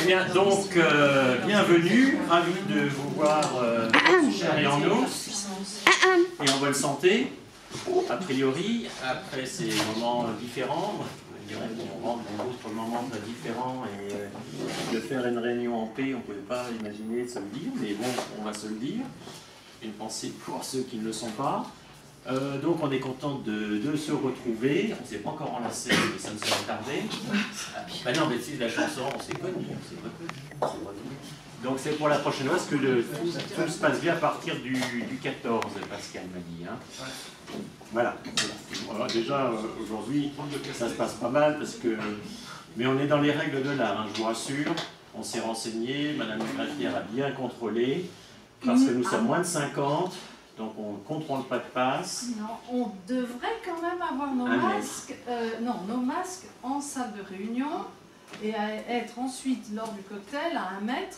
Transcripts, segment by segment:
Eh bien, donc, bienvenue, ravi de vous voir chair et en os, et en bonne santé, a priori, après ces moments différents. Je dirais qu'on rentre dans d'autres moments très différents, et de faire une réunion en paix, on ne pouvait pas imaginer de se le dire, mais bon, on va se le dire. Une pensée pour ceux qui ne le sont pas. Donc on est content de se retrouver. On ne s'est pas encore enlacé, mais ça ne serait tardé. Ben non, mais si la chanson, on s'est connus, on s'est reconnus. Donc c'est pour la prochaine fois, parce que tout se passe bien à partir du 14, Pascal m'a dit. Hein. Voilà. Alors, déjà, aujourd'hui, ça se passe pas mal, parce que... mais on est dans les règles de l'art, hein, je vous rassure. On s'est renseigné, Madame la greffière a bien contrôlé, parce que nous sommes moins de 50. Donc on ne contrôle pas de passe. Non, on devrait quand même avoir nos masques, nos masques en salle de réunion et être ensuite lors du cocktail à 1 mètre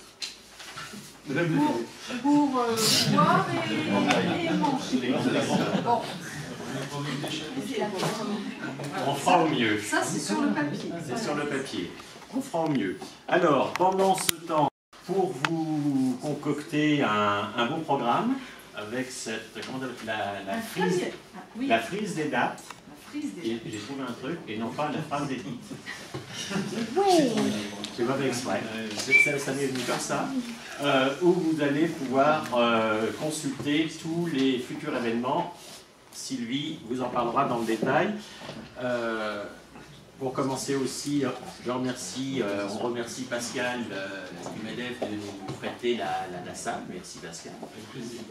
pour boire et manger. Bon. On fera au mieux. Ça c'est sur le papier. C'est sur le papier. On fera au mieux. Alors, pendant ce temps, pour vous concocter un bon programme, avec cette, la frise des dates, et j'ai trouvé un truc, et non pas la phrase des titres. C'est pas fait exprès, ça m'est venu comme ça, où vous allez pouvoir consulter tous les futurs événements. Sylvie vous en parlera dans le détail. Pour commencer aussi, on remercie Pascal du MEDEF de nous prêter la salle. Merci Pascal. Avec plaisir.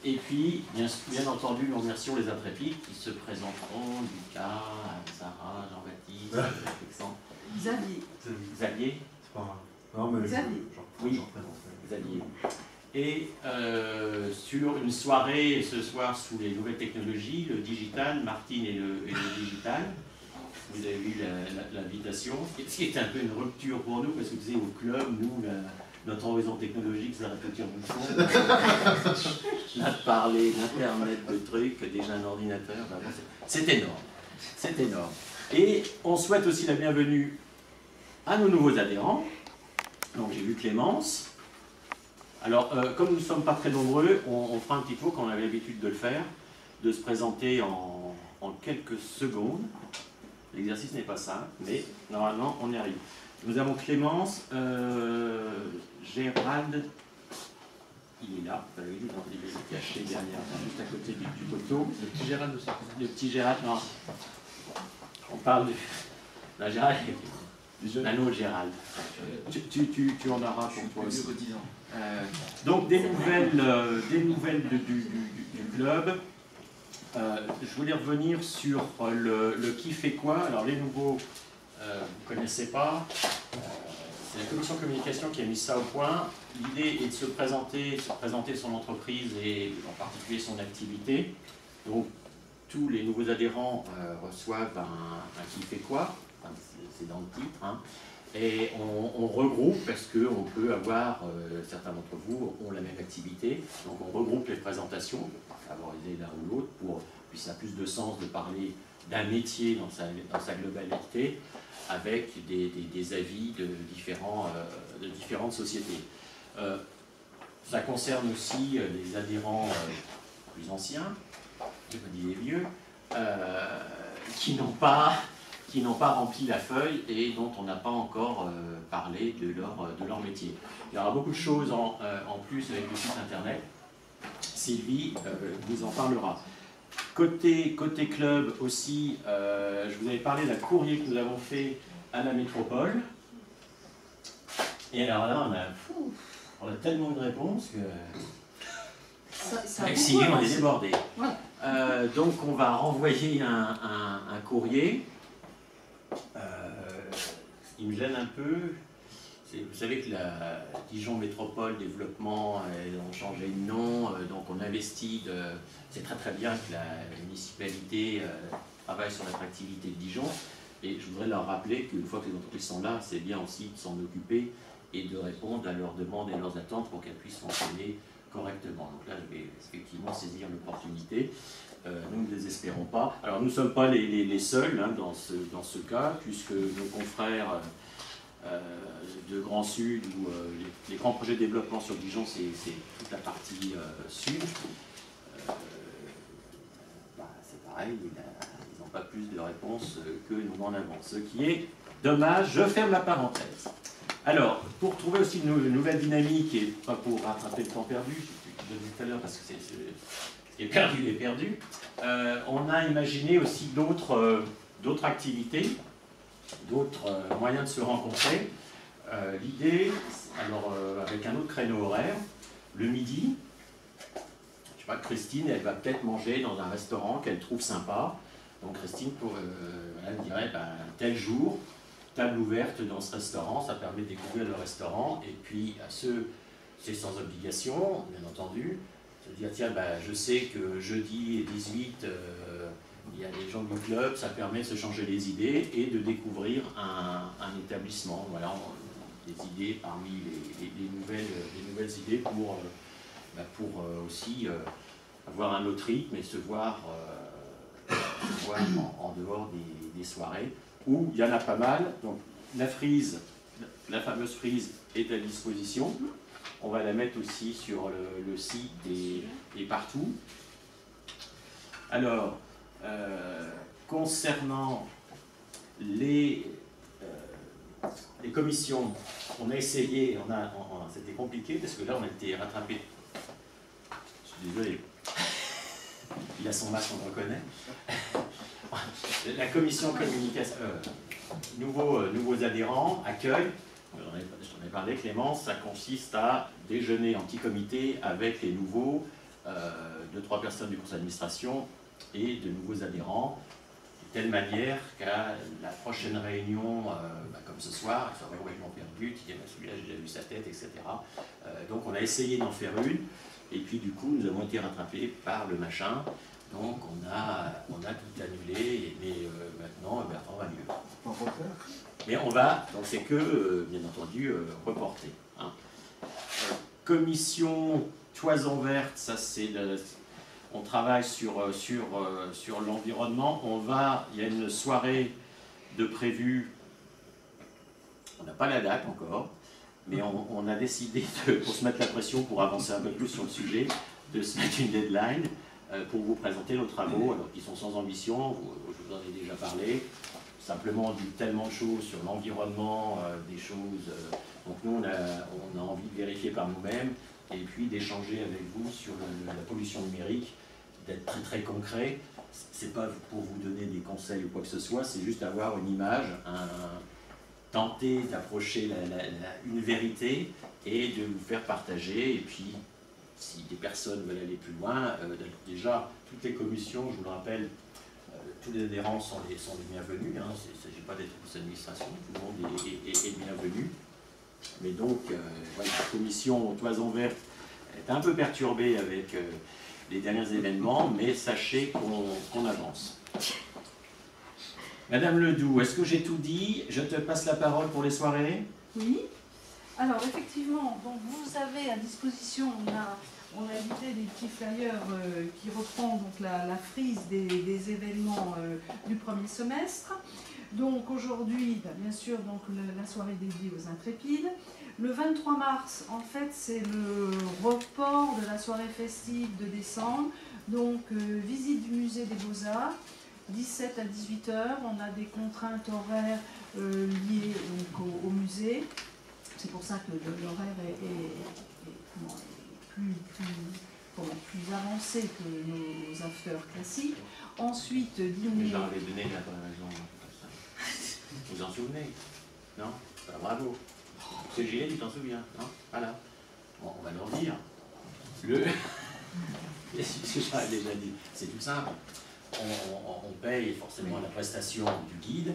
Et puis, bien entendu, nous remercions les intrépides qui se présenteront, Lucas, Sarah, Jean-Baptiste, Alexandre. Xavier. C'est pas grave. Non, mais Xavier. Oui, Xavier. Et sur une soirée, ce soir, sous les nouvelles technologies, le digital, Martine et le digital. Vous avez vu l'invitation, ce qui est un peu une rupture pour nous, parce que vous savez, au club, nous, notre horizon technologique, c'est répéter en bouchon. Là, de parler d'Internet, de trucs, déjà un ordinateur, c'est énorme. C'est énorme. Et on souhaite aussi la bienvenue à nos nouveaux adhérents. Donc j'ai vu Clémence. Alors, comme nous ne sommes pas très nombreux, on fera un petit tour, comme on avait l'habitude de le faire, de se présenter en quelques secondes. L'exercice n'est pas simple, mais normalement, on y arrive. Nous avons Clémence, Gérald, il est là, il est caché derrière, juste à côté du poteau. le petit Gérald aussi. Le petit Gérald, non. On parle du... Non, Gérald, un autre Gérald. Tu en auras pour toi aussi. Donc, des nouvelles du club. Je voulais revenir sur le qui fait quoi. Alors les nouveaux, vous ne connaissez pas, c'est la commission communication qui a mis ça au point. L'idée est de se présenter son entreprise et en particulier son activité. Donc tous les nouveaux adhérents reçoivent un qui fait quoi, enfin, c'est dans le titre, hein. Et on regroupe, parce qu'on peut avoir, certains d'entre vous ont la même activité, donc on regroupe les présentations pour favoriser l'un ou l'autre, puis ça a plus de sens de parler d'un métier dans sa globalité, avec des avis de différentes sociétés. Ça concerne aussi les adhérents plus anciens, je me dis les vieux, qui n'ont pas rempli la feuille et dont on n'a pas encore parlé de leur métier. Il y aura beaucoup de choses en plus avec le site internet. Sylvie vous en parlera. Côté club aussi, je vous avais parlé d'un courrier que nous avons fait à la métropole. Et alors là, on a tellement de réponses que... avec Sylvie, on est débordé. Ouais. Donc on va renvoyer un courrier. Ce qui me gêne un peu, vous savez que la Dijon Métropole Développement, ils ont changé de nom, donc on investit, c'est très bien que la municipalité travaille sur l'attractivité de Dijon, et je voudrais leur rappeler qu'une fois que les entreprises sont là, c'est bien aussi de s'en occuper et de répondre à leurs demandes et leurs attentes pour qu'elles puissent fonctionner correctement. Donc là, je vais effectivement saisir l'opportunité. Nous ne désespérons pas. Alors nous ne sommes pas les seuls hein, dans ce cas, puisque nos confrères de Grand Sud, où les grands projets de développement sur Dijon, c'est toute la partie sud. C'est pareil, ils n'ont pas plus de réponses que nous en avons. Ce qui est dommage, je ferme la parenthèse. Alors, pour trouver aussi une nouvelle dynamique, et pas pour rattraper le temps perdu, je l'ai dit tout à l'heure parce que ce qui est perdu est perdu, on a imaginé aussi d'autres activités, d'autres moyens de se rencontrer. L'idée, alors avec un autre créneau horaire, le midi, je sais pas, Christine, elle va peut-être manger dans un restaurant qu'elle trouve sympa. Donc Christine, elle dirait, tel jour, table ouverte dans ce restaurant, ça permet de découvrir le restaurant, et puis à ceux, c'est sans obligation, bien entendu, se dire, tiens, je sais que jeudi 18, il y a des gens du club, ça permet de se changer les idées et de découvrir un établissement. Voilà, des idées parmi les nouvelles idées pour aussi avoir un autre rythme et se voir en dehors des soirées, où il y en a pas mal. Donc la frise, la fameuse frise est à disposition. On va la mettre aussi sur le site et partout. Alors, concernant les commissions, on a essayé, c'était compliqué parce que là on a été rattrapé. Je suis désolé. Il a son masque, on le reconnaît. La commission communication, nouveaux adhérents, accueil, j'en ai parlé, Clémence, ça consiste à déjeuner en petit comité avec les nouveaux, 2-3 personnes du conseil d'administration et de nouveaux adhérents, de telle manière qu'à la prochaine réunion, comme ce soir, il serait complètement perdu, tu dis, celui-là j'ai déjà vu sa tête, etc. Donc on a essayé d'en faire une, et puis du coup nous avons été rattrapés par le machin. Donc on a tout annulé, mais maintenant Bertrand va mieux. Mais on va, donc c'est que, bien entendu, reporter. Hein. Commission Toison Verte, ça c'est on travaille sur l'environnement. Il y a une soirée de prévue, on n'a pas la date encore, mais on a décidé, pour se mettre la pression, pour avancer un peu plus sur le sujet, de se mettre une deadline pour vous présenter nos travaux, alors qu'ils sont sans ambition, je vous en ai déjà parlé, simplement on dit tellement de choses sur l'environnement, des choses, donc nous on a envie de vérifier par nous-mêmes, et puis d'échanger avec vous sur la pollution numérique, d'être très très concret. C'est pas pour vous donner des conseils ou quoi que ce soit, c'est juste avoir une image, tenter d'approcher une vérité et de vous faire partager, et puis si des personnes veulent aller plus loin, déjà, toutes les commissions, je vous le rappelle, tous les adhérents sont les bienvenus, hein, il ne s'agit pas d'être une administration, tout le monde est bienvenu. Mais donc, voilà, la commission Toison Verte est un peu perturbée avec les derniers événements, mais sachez qu'on avance. Madame Ledoux, est-ce que j'ai tout dit? Je te passe la parole pour les soirées. Oui. Alors effectivement, donc vous avez à disposition, on a édité des petits flyers qui reprend donc la frise des événements du premier semestre. Donc aujourd'hui, bien sûr, donc la soirée dédiée aux Intrépides. Le 23 mars, en fait, c'est le report de la soirée festive de décembre. Donc visite du musée des Beaux-Arts, 17 à 18 h. On a des contraintes horaires liées donc, au musée. C'est pour ça que l'horaire est plus avancé que nos afters classiques. Ensuite, dîner. J'avais donné la bonne raison. Vous en souvenez? Non? Bravo. C'est Gilles, tu t'en souviens? Non? Voilà. Bon, on va leur dire. C'est tout simple. On paye forcément la prestation du guide,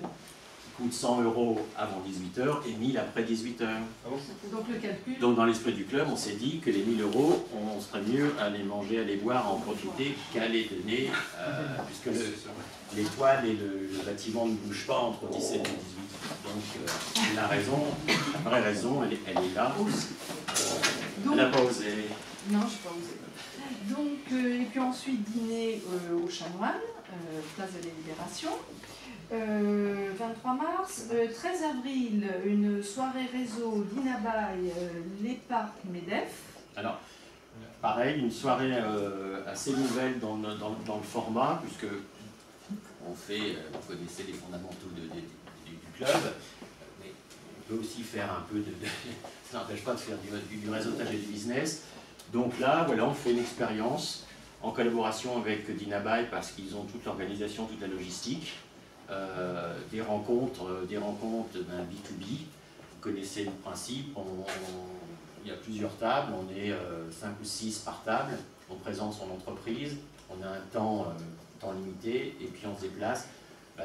qui coûte 100 € avant 18 h et 1000 après 18 h. Donc le calcul. Donc dans l'esprit du club, on s'est dit que les 1000 €, on serait mieux à les manger, à les boire, à en profiter, qu'à les donner, puisque l'étoile et le bâtiment ne bougent pas entre 17 et 18. Donc la vraie raison, elle est là. Elle n'a pas osé. Non, je n'ai pas osé. Donc, et puis ensuite dîner au Chanoine, place de la Libération. 23 mars, 13 avril, une soirée réseau d'Inabaye, les parcs MEDEF. Alors, pareil, une soirée assez nouvelle dans le format, puisque on fait, vous connaissez les fondamentaux du club, mais on peut aussi faire un peu ça n'empêche pas de faire du réseautage et du business. Donc là, voilà, on fait une expérience en collaboration avec d'Inabaye parce qu'ils ont toute l'organisation, toute la logistique. Des rencontres B2B, vous connaissez le principe, il y a plusieurs tables, on est 5 ou 6 par table, on présente son entreprise, on a un temps limité et puis on se déplace.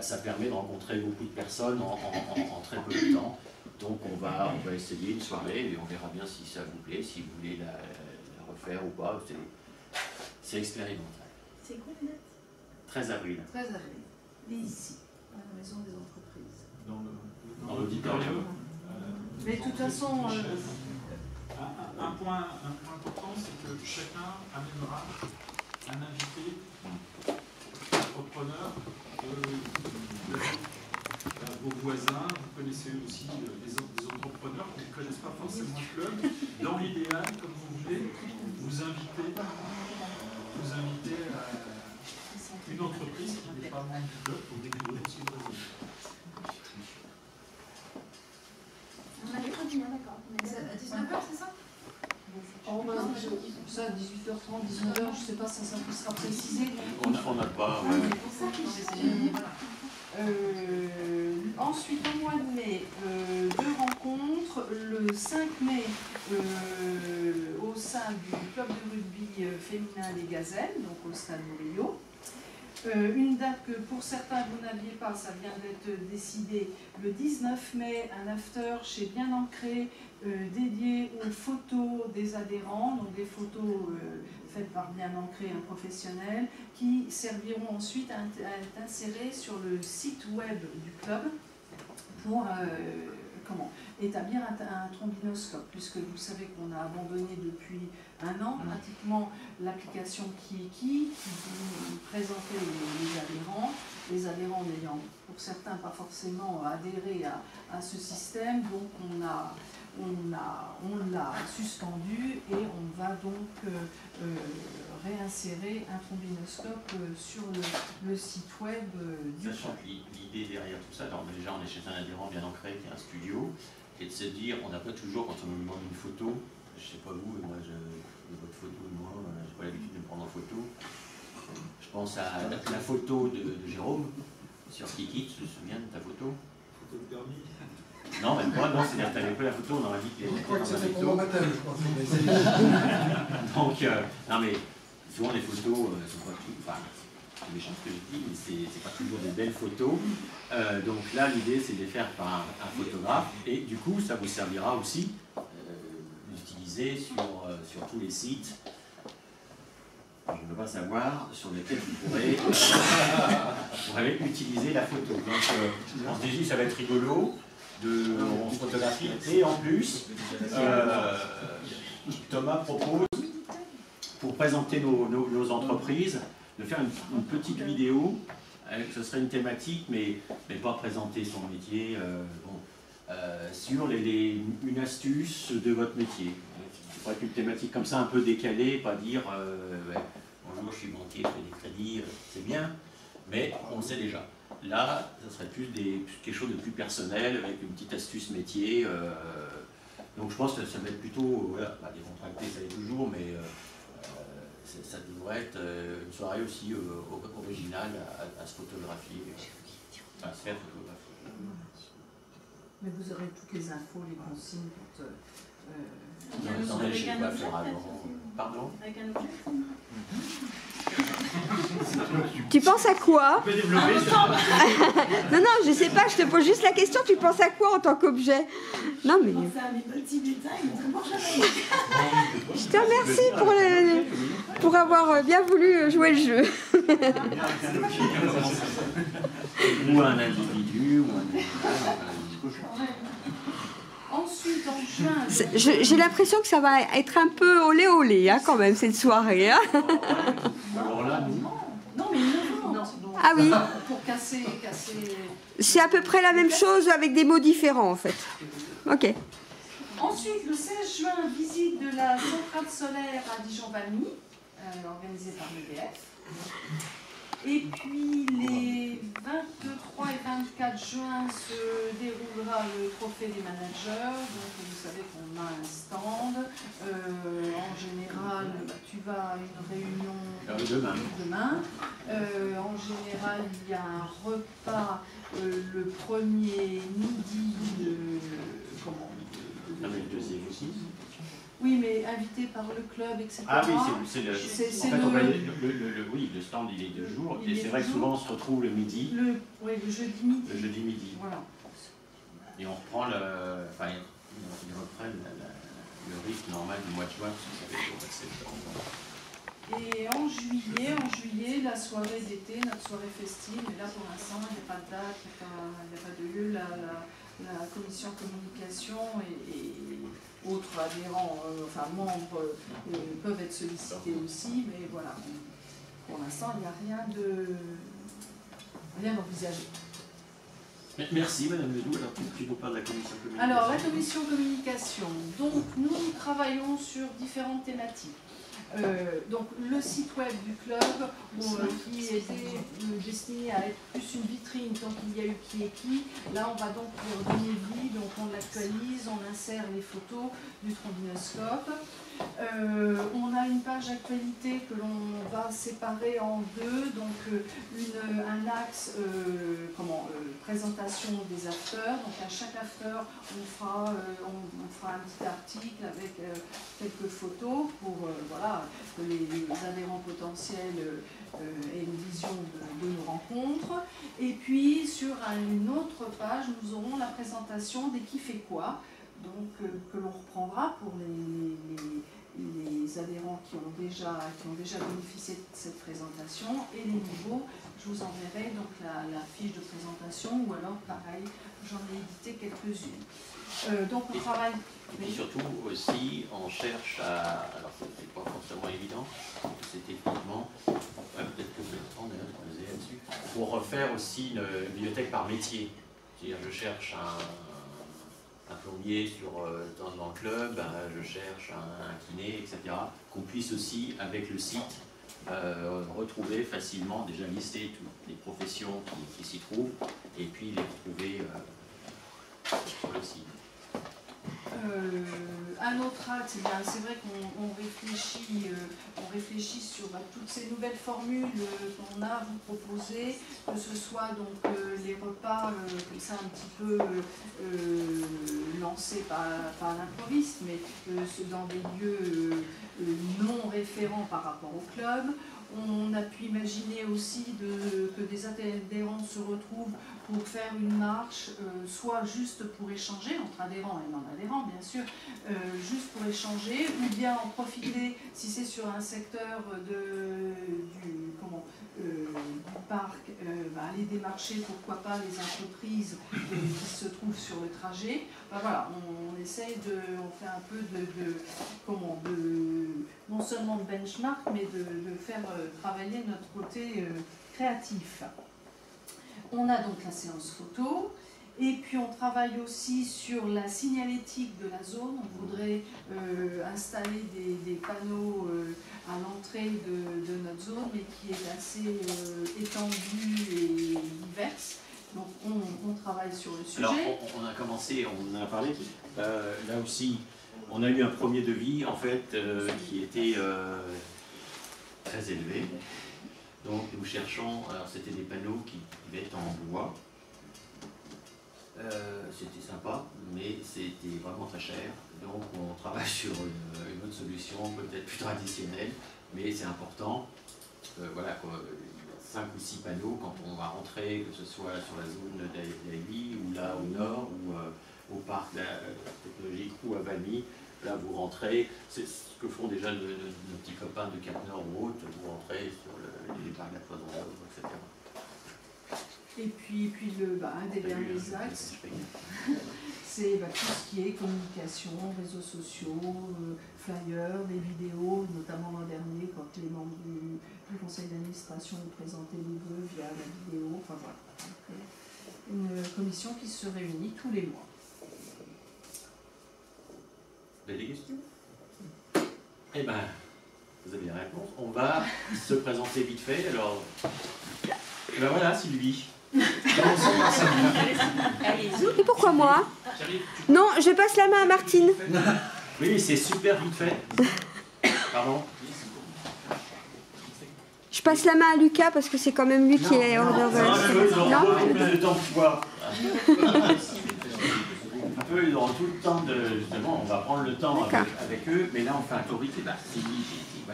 Ça permet de rencontrer beaucoup de personnes en très peu de temps. Donc on va essayer une soirée et on verra bien si ça vous plaît, si vous voulez la refaire ou pas, c'est expérimental. C'est quoi la date? 13 avril. 13 avril, et ici. À la maison des entreprises. Dans l'auditorium. Mais de toute façon... un point important, c'est que chacun amènera un invité entrepreneur, vos voisins, vous connaissez aussi des entrepreneurs qui ne connaissent pas forcément le club. Dans l'idéal, comme vous voulez, vous invitez à une entreprise qui n'est pas membre du club pour découvrir aussi le réseau. On avait très bien, d'accord. À 19h, c'est ça? Oh, bah, ça, 18h30, 19h, je ne sais pas, ça sera précisé. On n'a pas... C'est pour ça que ensuite, au mois de mai, 2 rencontres. Le 5 mai, au sein du club de rugby féminin Les Gazelles, donc au stade Murillo. Une date que pour certains vous n'aviez pas, ça vient d'être décidé, le 19 mai, un after chez Bien Ancré dédié aux photos des adhérents, donc des photos faites par Bien Ancré, un professionnel, qui serviront ensuite à être insérées sur le site web du club pour établir un trombinoscope, puisque vous savez qu'on a abandonné depuis un an pratiquement l'application Kiki qui présentait les adhérents n'ayant pour certains pas forcément adhéré à ce système, donc on l'a suspendu et on va donc réinsérer un trombinoscope sur le site web du club. Sachant que l'idée derrière tout ça, alors déjà on est chez un adhérent Bien Ancré qui est un studio, et de se dire, on n'a pas toujours, quand on nous demande une photo, je ne sais pas vous, mais moi votre photo de moi, je n'ai pas l'habitude de me prendre en photo. Je pense à la photo de Jérôme sur Kiki, tu te souviens de ta photo? Photo de permis. Non, même pas, non, c'est-à-dire que tu n'avais pas la photo, on aurait dit qu'il était dans un pour mon baptême, je pense. Donc, non mais, souvent les photos sont pas toutes, enfin, c'est méchant ce que je dis, mais c'est pas toujours des belles photos. Donc là, l'idée, c'est de les faire par un photographe, et du coup, ça vous servira aussi d'utiliser sur tous les sites, je ne veux pas savoir, sur lesquels vous pourrez utiliser la photo. Donc, on se dit, ça va être rigolo. On se photographie et en plus Thomas propose pour présenter nos entreprises de faire une petite vidéo avec, ce serait une thématique mais pas présenter son métier sur une astuce de votre métier. Il faudrait qu'une thématique comme ça un peu décalée, pas dire bonjour je suis banquier, je fais des crédits, c'est bien, mais on le sait déjà. Là, ça serait plus quelque chose de plus personnel, avec une petite astuce métier. Donc je pense que ça va être plutôt, voilà, décontracté, ça l'est toujours, mais ça devrait être une soirée aussi originale à se photographier, à se faire photographier. Mais vous aurez toutes les infos, les consignes pour attendez, je vais pas faire avant. Pardon? Avec un objet. Tu penses à quoi? Non, non, je sais pas, je te pose juste la question, tu penses à quoi en tant qu'objet? Non, mais... Je te remercie pour avoir bien voulu jouer le jeu. Ou un individu, ou un Ensuite, en juin... J'ai l'impression que ça va être un peu olé-olé, hein, quand même, cette soirée. Hein. alors là, nous... Non, mais 9 ans. Ah oui. Pour casser... C'est à peu près la même chose avec des mots différents en fait. Ok. Ensuite, le 16 juin, visite de la centrale solaire à Dijon-Valmy, organisée par l'EDF. Et puis les 23 et 24 juin se déroulera le trophée des managers. Donc vous savez qu'on a un stand. En général, tu vas à une réunion demain. En général, il y a un repas le premier midi le deuxième aussi. Oui, mais invité par le club, etc. Ah oui, c'est le... oui, le stand, il est 2 jours. Et c'est vrai que souvent, on se retrouve le midi. Oui, le jeudi midi. Le jeudi midi. Voilà. Et on reprend enfin, ils reprennent le rythme normal du mois de juin, parce que ça fait le mois de septembre. Et en juillet, la soirée d'été, notre soirée festive, mais là pour l'instant, il n'y a pas de date, il n'y a pas de lieu. La commission communication et autres adhérents, enfin membres, peuvent être sollicités aussi, mais voilà, pour l'instant, il n'y a rien d'envisagé. Merci Madame Ledoux. Alors, tu nous parles de la commission communication. Alors, la commission communication, donc nous travaillons sur différentes thématiques. Donc le site web du club qui était destiné à être plus une vitrine tant qu'il y a eu qui est qui, là on va donc lui redonner vie, donc on l'actualise, on insère les photos du trombinoscope. On a une page actualité que l'on va séparer en deux, donc un axe présentation des afters, donc à chaque after on fera un petit article avec quelques photos pour voilà, que les adhérents potentiels aient une vision de nos rencontres. Et puis sur une autre page nous aurons la présentation des qui fait quoi, donc que l'on reprendra pour les adhérents qui ont déjà bénéficié de cette présentation, et les nouveaux, je vous enverrai donc la fiche de présentation, ou alors pareil, j'en ai édité quelques-unes. Donc on travaille... Et puis surtout aussi, on cherche à... Alors c'est pas forcément évident, c'est techniquement, peut-être que vous allez prendre là-dessus, pour refaire aussi une bibliothèque par métier. C'est-à-dire je cherche un plombier dans le club, je cherche un kiné, etc. Qu'on puisse aussi, avec le site, retrouver facilement, déjà lister toutes les professions qui s'y trouvent, et puis les retrouver sur le site. Un autre axe, c'est vrai qu'on réfléchit sur toutes ces nouvelles formules qu'on a à vous proposer, que ce soit donc les repas comme ça un petit peu lancés par l'improviste, mais dans des lieux non référents par rapport au club. On a pu imaginer aussi que des adhérents se retrouvent pour faire une marche, soit juste pour échanger, entre adhérents et non-adhérents bien sûr, juste pour échanger, ou bien en profiter, si c'est sur un secteur du parc, aller démarcher, pourquoi pas, les entreprises qui se trouvent sur le trajet. Voilà, on essaye on fait un peu non seulement de benchmark, mais de faire travailler notre côté créatif. On a donc la séance photo, et puis on travaille aussi sur la signalétique de la zone. On voudrait installer des panneaux à l'entrée de notre zone, mais qui est assez étendue et diverse. Donc on travaille sur le sujet. Alors on a commencé, on en a parlé, là aussi on a eu un premier devis en fait qui était très élevé. Donc nous cherchons, alors c'était des panneaux qui devaient être en bois. C'était sympa, mais c'était vraiment très cher. Donc on travaille sur une autre solution, peut-être plus traditionnelle, mais c'est important. Voilà, 5 ou 6 panneaux quand on va rentrer, que ce soit sur la zone d'Ailly, ou là au nord, ou au parc technologique, ou à Valmy. Là vous rentrez, c'est ce que font déjà nos petits copains de Cap-Nord ou autres, vous rentrez sur les parcs de la Poison d'Aube, etc. Et puis un des derniers axes, c'est tout ce qui est communication, réseaux sociaux, flyers, des vidéos, notamment l'an dernier quand les membres du conseil d'administration ont présenté les vœux via la enfin voilà. Une commission qui se réunit tous les mois. Vous avez des questions? Eh bien, vous avez les réponses. On va se présenter vite fait. Alors, eh ben voilà, Sylvie. Et pourquoi moi? Non, je passe la main à Martine. Oui, c'est super vite fait. Pardon? Je passe la main à Lucas parce que c'est quand même lui qui est hors d'heure. Non, plus de temps pour voir. Eux, ils auront tout le temps de... Justement, on va prendre le temps avec eux, mais là, on fait un tour vite. Voilà.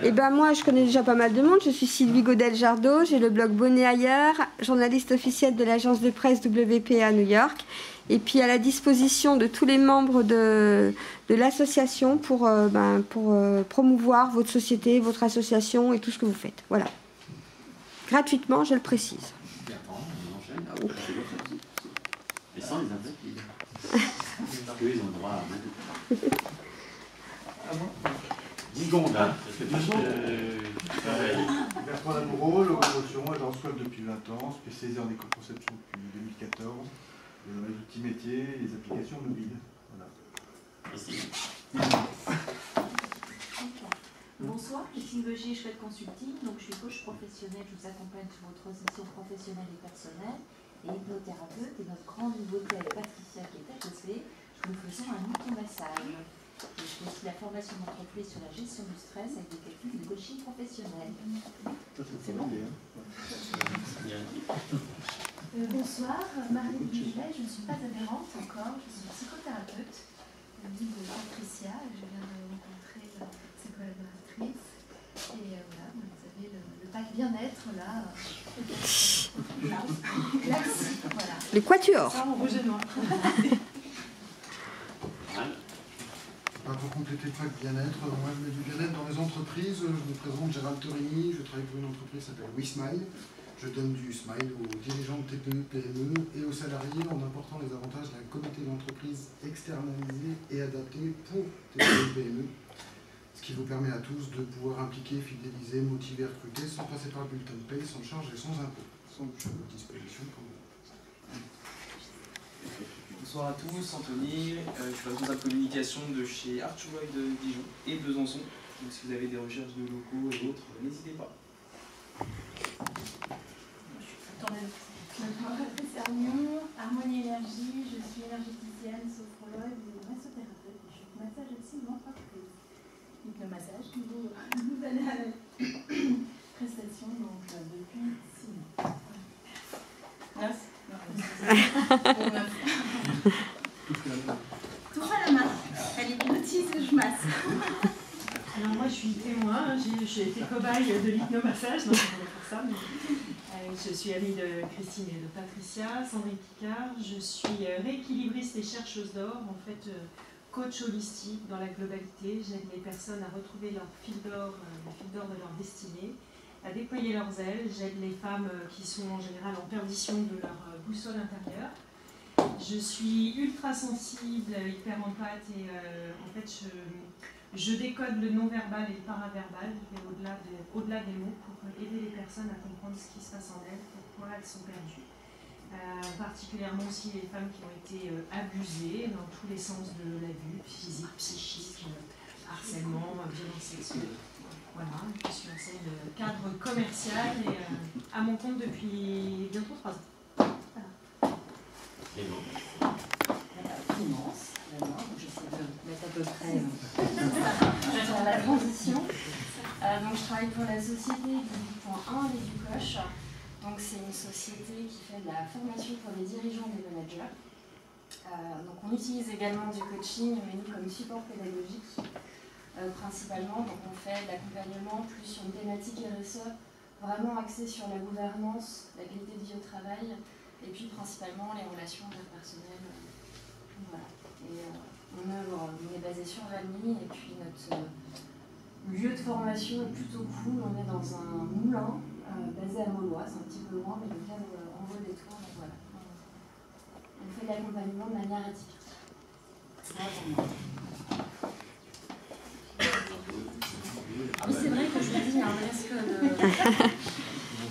Eh ben moi, je connais déjà pas mal de monde. Je suis Sylvie Godel-Jardot, j'ai le blog Bonnet Ailleurs, journaliste officielle de l'agence de presse WP à New York, et puis à la disposition de tous les membres de l'association pour promouvoir votre société, votre association et tout ce que vous faites. Voilà. Gratuitement, je le précise. Et sans les intrépides. Parce qu'eux, ils ont le droit à... 10 secondes, hein. Bertrand Lamoureux, Locomotion, agence web depuis 20 ans, spécialisé en éco-conception depuis 2014, dans les outils métiers et les applications mobiles. Voilà. Merci. Bonsoir, je suis Sylvie, je fais de consulting, donc je suis coach professionnel, je vous accompagne sur votre transition professionnelle et personnelle, et hypnothérapeute, et notre grande nouveauté avec Patricia qui est à HEC, nous faisons un hypnomassage. Et je fais aussi la formation d'entreprise sur la gestion du stress avec des techniques de coaching professionnel. C'est bon. Bonsoir, Marie Guillet, je ne suis pas adhérente encore, je suis psychothérapeute, le guide de Patricia, je viens de rencontrer ses collaboratrices. Et voilà, vous avez le pack bien-être là. Classique, voilà. Les quatuors. Ça, en rouge et noir. Pour compléter le pack bien-être, moi je mets du bien-être dans les entreprises. Je me présente Gérald Torini, je travaille pour une entreprise qui s'appelle WeSmile. Je donne du smile aux dirigeants de TPE, PME et aux salariés en apportant les avantages d'un comité d'entreprise externalisé et adapté pour TPE, PME. Ce qui vous permet à tous de pouvoir impliquer, fidéliser, motiver, recruter sans passer par le bulletin de paye, sans charge et sans impôt. Sans à votre disposition pour vous. Bonsoir à tous, Anthony, je suis responsable communication de chez Archway de Dijon et Besançon. Donc si vous avez des recherches de locaux et autres, n'hésitez pas. Je m'appelle Patrice Hermion, Harmonie Énergie, je suis énergéticienne, sophrologue et massothérapeute. Je fais massage aussi d'entreprise. Hypnomassage, nouvelle prestation donc depuis 6 mois. Merci. Tout à la main, elle hypnotise et je masse. Alors moi je suis témoin, j'ai été cobaye de l'hypnomassage, donc je voulais faire ça. Mais, je suis amie de Christine et de Patricia, Sandrine Picard. Je suis rééquilibriste et chercheuse d'or, en fait coach holistique dans la globalité. J'aide les personnes à retrouver leur fil d'or, le fil d'or de leur destinée, à déployer leurs ailes. J'aide les femmes qui sont en général en perdition de leur boussole intérieure. Je suis ultra sensible, hyper empathe et en fait je décode le non-verbal et le paraverbal, au-delà des mots, pour aider les personnes à comprendre ce qui se passe en elles, pourquoi elles sont perdues. Particulièrement aussi les femmes qui ont été abusées dans tous les sens de la vie, physique, psychique, harcèlement, violence sexuelle. Voilà, je suis en scène de cadre commercial et à mon compte depuis bientôt 3 ans. Immense, d'abord, j'essaie de mettre à peu près sur la transition. Donc je travaille pour la société du point 1 et du coche. Donc c'est une société qui fait de la formation pour les dirigeants et les managers. Donc on utilise également du coaching, mais nous comme support pédagogique principalement. Donc on fait de l'accompagnement plus sur une thématique RSE, vraiment axée sur la gouvernance, la qualité de vie au travail, et puis principalement les relations interpersonnelles. Voilà. Et on est basé sur Valmy, et puis notre lieu de formation est plutôt cool. On est dans un moulin basé à Maulois, c'est un petit peu loin, mais le cadre en vaut des tours. Donc voilà. On fait de l'accompagnement de manière atypique. Voilà pour moi. Oui, c'est vrai que je vous dis, il y a un risque de...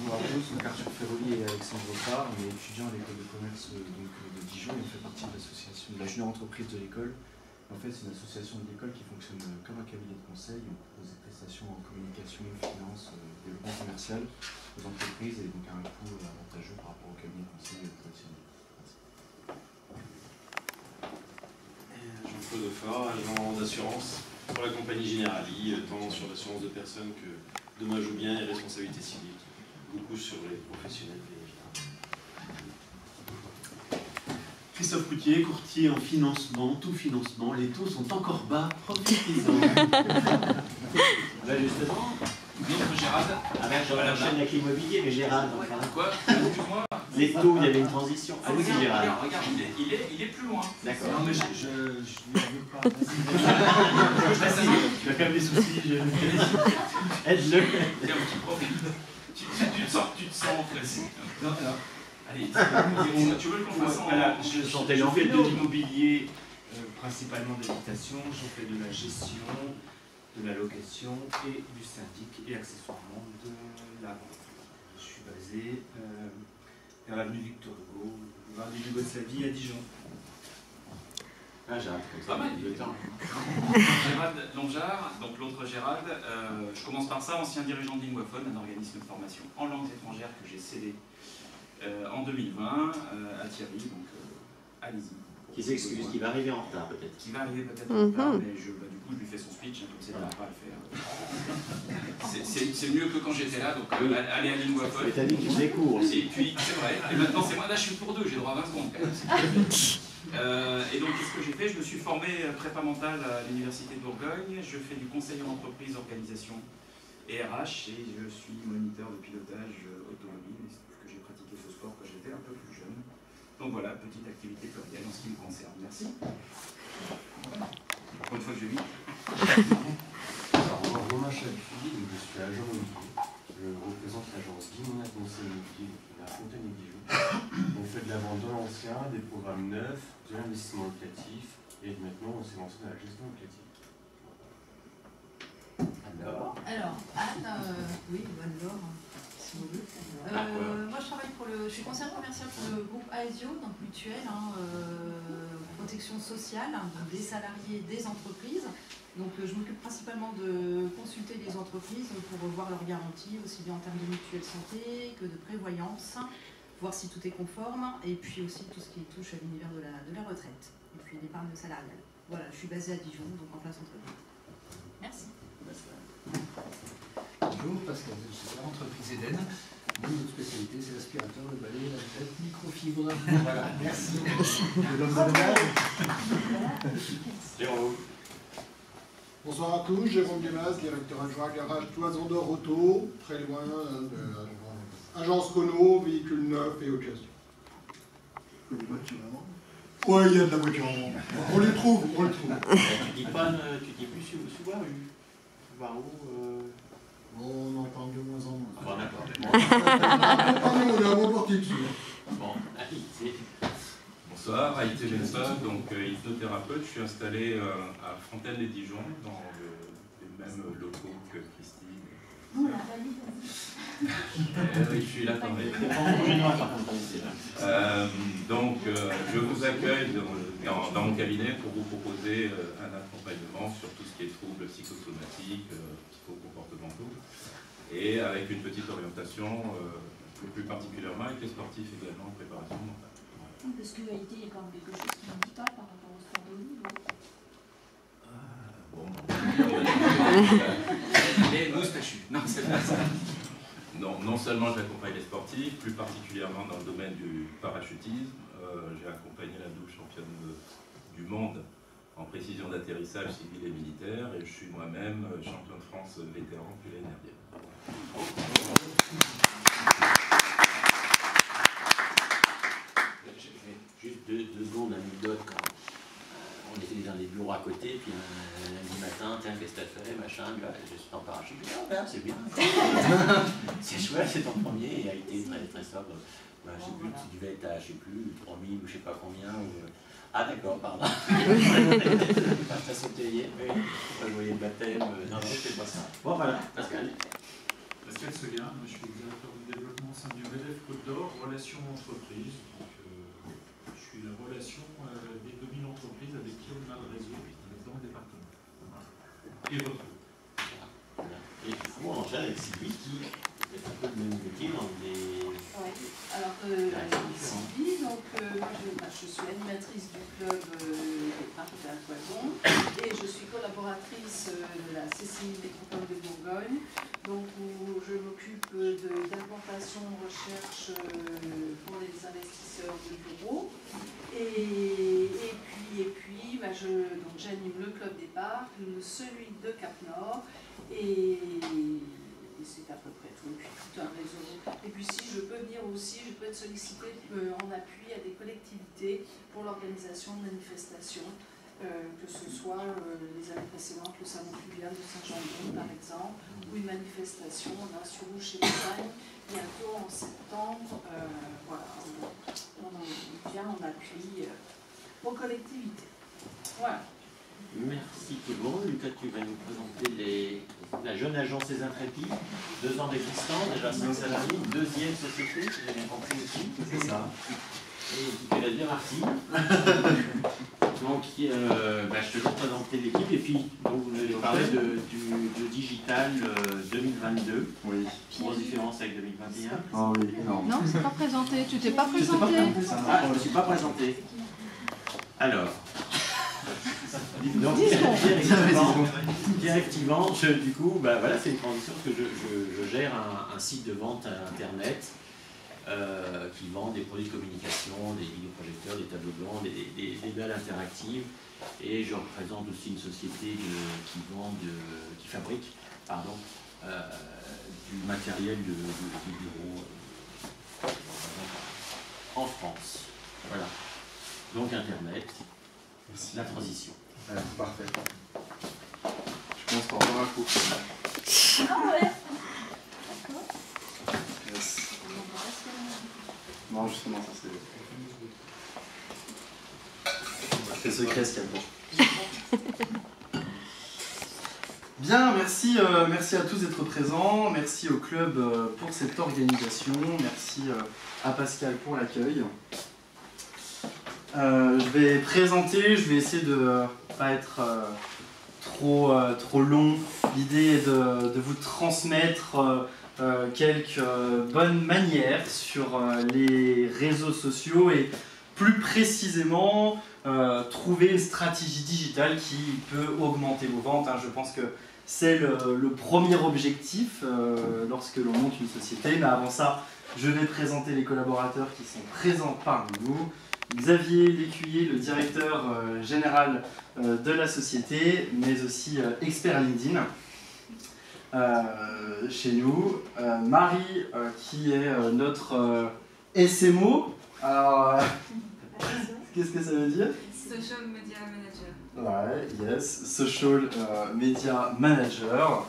Bonjour à tous, Arthur Ferroli et Alexandre Vaucra. Richard, on est étudiant à l'école de commerce de Dijon et on fait partie de l'association de la junior entreprise de l'école. En fait, c'est une association de l'école qui fonctionne comme un cabinet de conseil. On propose des prestations en communication, finance, développement commercial aux entreprises et donc à un coût avantageux par rapport au cabinet de conseil traditionnel. Jean-Claude Offard, agent d'assurance pour la compagnie Generali, tant sur l'assurance de personnes que dommages ou biens et responsabilité civile, beaucoup sur les professionnels. Christophe Coutier, courtier en financement, tout financement, les taux sont encore bas, profitez-en. Bah justement, Notre Gérald. j'enchaîne avec l'immobilier, mais Gérald, enfin. Quoi? Excuse-moi. Les taux, il y avait une transition. Allez-y, Gérald. Regarde, il est plus loin. D'accord. Non mais je ne veux pas. Tu as quand même des soucis, aide-le. Il y a un petit problème. Tu te sens pressé. Non, alors, Allez, tu veux qu'on fasse en... voilà, je fais de l'immobilier, principalement d'habitation, je fais de la gestion, de la location et du syndic et accessoirement de la vente. Je suis basé vers l'avenue Victor Hugo, boulevard du Hugo de Savie à Dijon. Ah, Gérald, comme ça, Pas mal. le temps. Gérald Longard, donc l'autre Gérald, je commence par ça, ancien dirigeant de Linguaphone, un organisme de formation en langues étrangères que j'ai cédé en 2020 à Thierry, donc allez-y. Qui s'excuse, qui va arriver en retard peut-être. Qui va arriver peut-être en retard, mais du coup je lui fais son speech, comme c'est pas à le faire. C'est mieux que quand j'étais là, donc allez à Linguaphone. Mais t'as dit qu'il faisait court aussi. Et puis, c'est vrai, et maintenant c'est moi, là je suis pour deux, j'ai droit à 20 secondes quand même. Et donc qu'est-ce que j'ai fait? Je me suis formé prépa mentale à l'Université de Bourgogne, je fais du conseil en entreprise, organisation et RH, et je suis moniteur de pilotage automobile, que j'ai pratiqué ce sport quand j'étais un peu plus jeune. Donc voilà, petite activité plurielle en ce qui me concerne. Merci. Pour une fois que je vis. Alors, moi, Romain Chalfi, je suis agent immobilier. Je représente l'agence Guimona Conseil Immobilier qui est à Fontaine-et-Dijon. On fait de la vente dans l'ancien, des programmes neufs, de l'investissement locatif et maintenant on s'est lancé dans la gestion locative. Alors, Anne, oui, Anne-Laure, si vous voulez. Moi, je suis conseillère commerciale pour le groupe AESIO, donc mutuelle, protection sociale, donc des salariés, des entreprises. Donc, je m'occupe principalement de consulter les entreprises pour revoir leurs garanties, aussi bien en termes de mutuelle santé que de prévoyance, voir si tout est conforme, et puis aussi tout ce qui touche à l'univers de la retraite, et puis l'épargne salariale. Voilà, je suis basée à Dijon, donc en place entreprise. Merci. Bonjour, Pascal, je suis à l'entreprise Eden. Notre spécialité, c'est l'aspirateur, le balai, la tête, microfibre. Voilà, merci. De l'homme de Jérôme. Bonsoir à tous, Jérôme Guémas, directeur adjoint garage Toison d'Or Auto, très loin de agence Renault, véhicules neufs et occasion. Des voitures avant. Ouais, il y a de la voiture en vente. On les trouve, on les trouve. Tu dis plus Subaru. Subaru. On en parle de moins en moins. Ah, bon, d'accord. On est à bon portier dessus. Bon, allez, Bonsoir, Haïté Benson, donc hypnothérapeute. Je suis installé à Fontaine-les-Dijon, dans les mêmes locaux que Christine. On l'a pas dit. Oui, je suis là quand même. Donc, je vous accueille dans mon cabinet pour vous proposer un accompagnement sur tout ce qui est troubles psychosomatiques, psychocomportementaux, et avec une petite orientation, plus particulièrement avec les sportifs également en préparation mentale. Parce que Haïti, il y a quand même quelque chose qui ne dit pas par rapport au sport de haut niveau. Les moustachus. Non, c'est pas ça. Non seulement j'accompagne les sportifs, plus particulièrement dans le domaine du parachutisme. J'ai accompagné la double championne du monde en précision d'atterrissage civil et militaire, et je suis moi-même champion de France vétéran depuis l'année dernière. Juste deux secondes d'anecdote. On était dans les bureaux à côté, puis un lundi matin, tiens, qu'est-ce que t'as fait, machin, je suis en parachute, c'est bien. C'est chouette, c'est ton premier, et a été très très sobre. Je sais plus, tu devais être à, je sais plus, 3000 ou je sais pas combien. Ah d'accord, pardon. T'as sauté hier, oui. Je voyais le baptême, non, c'est pas ça. Bon voilà, Pascal. Pascal Seguin, moi je suis directeur du développement au sein du MEDEF Côte d'Or, relations entreprises. Donc, je suis la relation des 2000 entreprises avec qui on a le réseau dans le département. Et votre. Et vous, en gère avec Sylvie qui est un peu le même métier dans les... Oui, alors Sylvie, donc moi je suis animatrice du club des parcs à Poison et je suis collaboratrice de la CCI Métropole de Bourgogne, donc où je m'occupe d'implantation recherche pour les investisseurs de bureaux et puis j'anime le club des parcs, celui de Cap-Nord et c'est à peu près tout, et puis tout un réseau. Et puis si je peux venir aussi, je peux être sollicitée en appui à des collectivités pour l'organisation de manifestations, que ce soit les années précédentes, le salon fluvial de Saint-Jean-de-Mont par exemple, ou une manifestation, on a sur Rouge et Bretagne, bientôt en septembre, voilà, on vient en appui aux collectivités. Voilà. Merci tout le monde. Lucas, tu vas nous présenter la jeune agence des Intrépides, 2 ans d'existence, déjà 5 salariés, 2e société, si j'ai bien compris aussi. C'est ça. Et tu l'as bien parti. Donc, je te laisse présenter l'équipe et puis donc, vous allez parler du digital 2022. Oui. Grosse différence avec 2021. Ah oui, énorme. Non, c'est pas présenté. Tu t'es pas présenté. Ah, je ne suis pas présenté. Alors. Donc, directement, du coup, voilà, c'est une transition parce que je gère un site de vente à Internet qui vend des produits de communication, des vidéoprojecteurs, des tableaux blancs, des dalles interactives. Et je représente aussi une société qui fabrique du matériel de bureau en France. Voilà. Donc Internet. Merci. La transition. Parfait. Je commence par boire un coup. Ah ouais. D'accord. Yes. Non, justement, ça c'est secret ce qu'il y a dedans. Bien, merci à tous d'être présents. Merci au club pour cette organisation. Merci à Pascal pour l'accueil. Je vais présenter, je vais essayer de ne pas être trop long. L'idée est de vous transmettre quelques bonnes manières sur les réseaux sociaux et plus précisément trouver une stratégie digitale qui peut augmenter vos ventes. Je pense que c'est le premier objectif lorsque l'on monte une société. Mais avant ça, je vais présenter les collaborateurs qui sont présents parmi nous. Xavier Lécuyer, le directeur général de la société, mais aussi expert LinkedIn chez nous. Marie, qui est notre SMO. Alors, qu'est-ce que ça veut dire? Social Media Manager. Ouais, yes, Social Media Manager.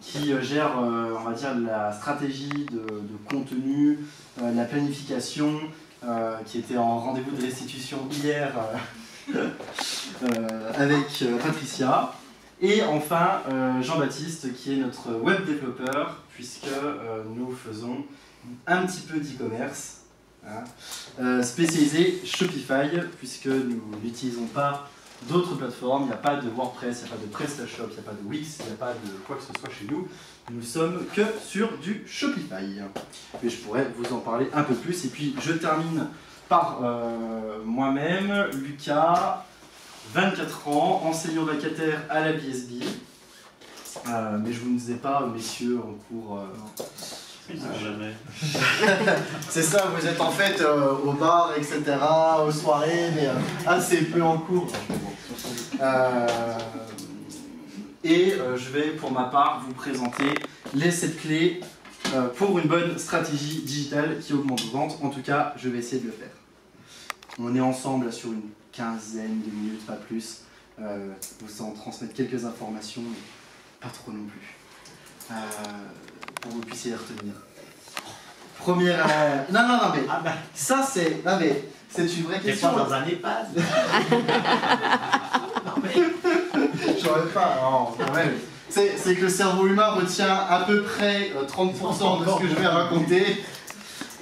Qui gère, on va dire, la stratégie de contenu, la planification, qui était en rendez-vous de restitution hier avec Patricia. Et enfin, Jean-Baptiste, qui est notre web développeur, puisque nous faisons un petit peu d'e-commerce, spécialisé Shopify, puisque nous n'utilisons pas d'autres plateformes, il n'y a pas de WordPress, il n'y a pas de PrestaShop, il n'y a pas de Wix, il n'y a pas de quoi que ce soit chez nous. Nous sommes que sur du Shopify. Et je pourrais vous en parler un peu plus. Et puis je termine par moi-même, Lucas, 24 ans, enseignant vacataire à la BSB. Mais je vous ne disais pas, messieurs, en cours... jamais. C'est ça, vous êtes en fait au bar, etc., aux soirées, mais assez peu en cours. Je vais pour ma part vous présenter les 7 clés pour une bonne stratégie digitale qui augmente vos ventes. En tout cas, je vais essayer de le faire. On est ensemble là, sur une quinzaine de minutes, pas plus. Vous en transmettre quelques informations, mais pas trop non plus. Pour que vous puissiez les retenir. Première... Non, mais ça c'est... Non, mais c'est une vraie question. T'es pas dans un EHPAD. Non, mais... J'aurais pas... Non, quand même. c'est que le cerveau humain retient à peu près 30% de ce que je vais raconter.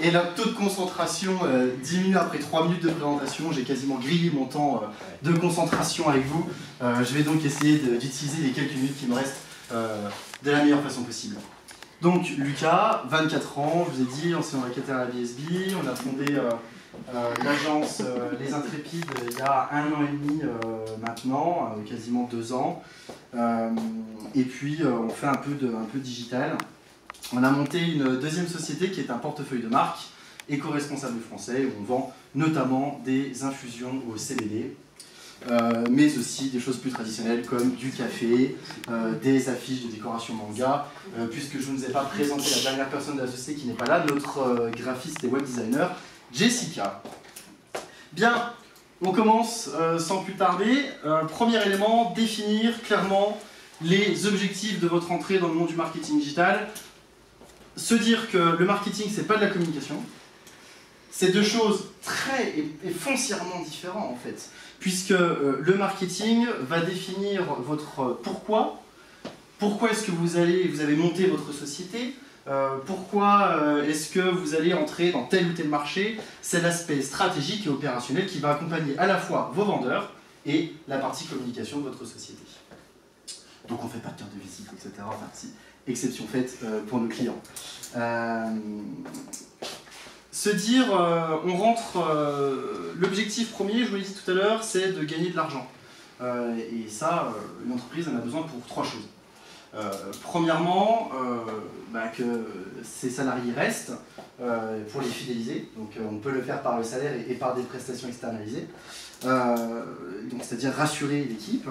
Et le taux de concentration diminue après 3 minutes de présentation. J'ai quasiment grillé mon temps de concentration avec vous. Je vais donc essayer d'utiliser les quelques minutes qui me restent de la meilleure façon possible. Donc Lucas, 24 ans, je vous ai dit, ancien vacataire à la BSB. On a fondé l'agence Les Intrépides il y a 1 an et demi maintenant, quasiment 2 ans. Et puis on fait un peu digital. On a monté une deuxième société qui est un portefeuille de marque éco-responsable français où on vend notamment des infusions au CBD, mais aussi des choses plus traditionnelles comme du café, des affiches de décoration manga, puisque je ne vous ai pas présenté la dernière personne de la société qui n'est pas là, notre graphiste et web designer, Jessica. Bien, on commence sans plus tarder. Premier élément, définir clairement les objectifs de votre entrée dans le monde du marketing digital. Se dire que le marketing, c'est pas de la communication. C'est deux choses très et foncièrement différentes en fait. Puisque le marketing va définir votre pourquoi. Pourquoi est-ce que vous avez monté votre société, pourquoi est-ce que vous allez entrer dans tel ou tel marché. C'est l'aspect stratégique et opérationnel qui va accompagner à la fois vos vendeurs et la partie communication de votre société. Donc on ne fait pas de carte de visite, etc. Enfin, si, exception faite pour nos clients. Se dire, on rentre, l'objectif premier, je vous l'ai dit tout à l'heure, c'est de gagner de l'argent. Et ça, une entreprise en a besoin pour 3 choses. Premièrement, que ses salariés restent pour les fidéliser. Donc on peut le faire par le salaire et par des prestations externalisées. Donc c'est-à-dire rassurer l'équipe.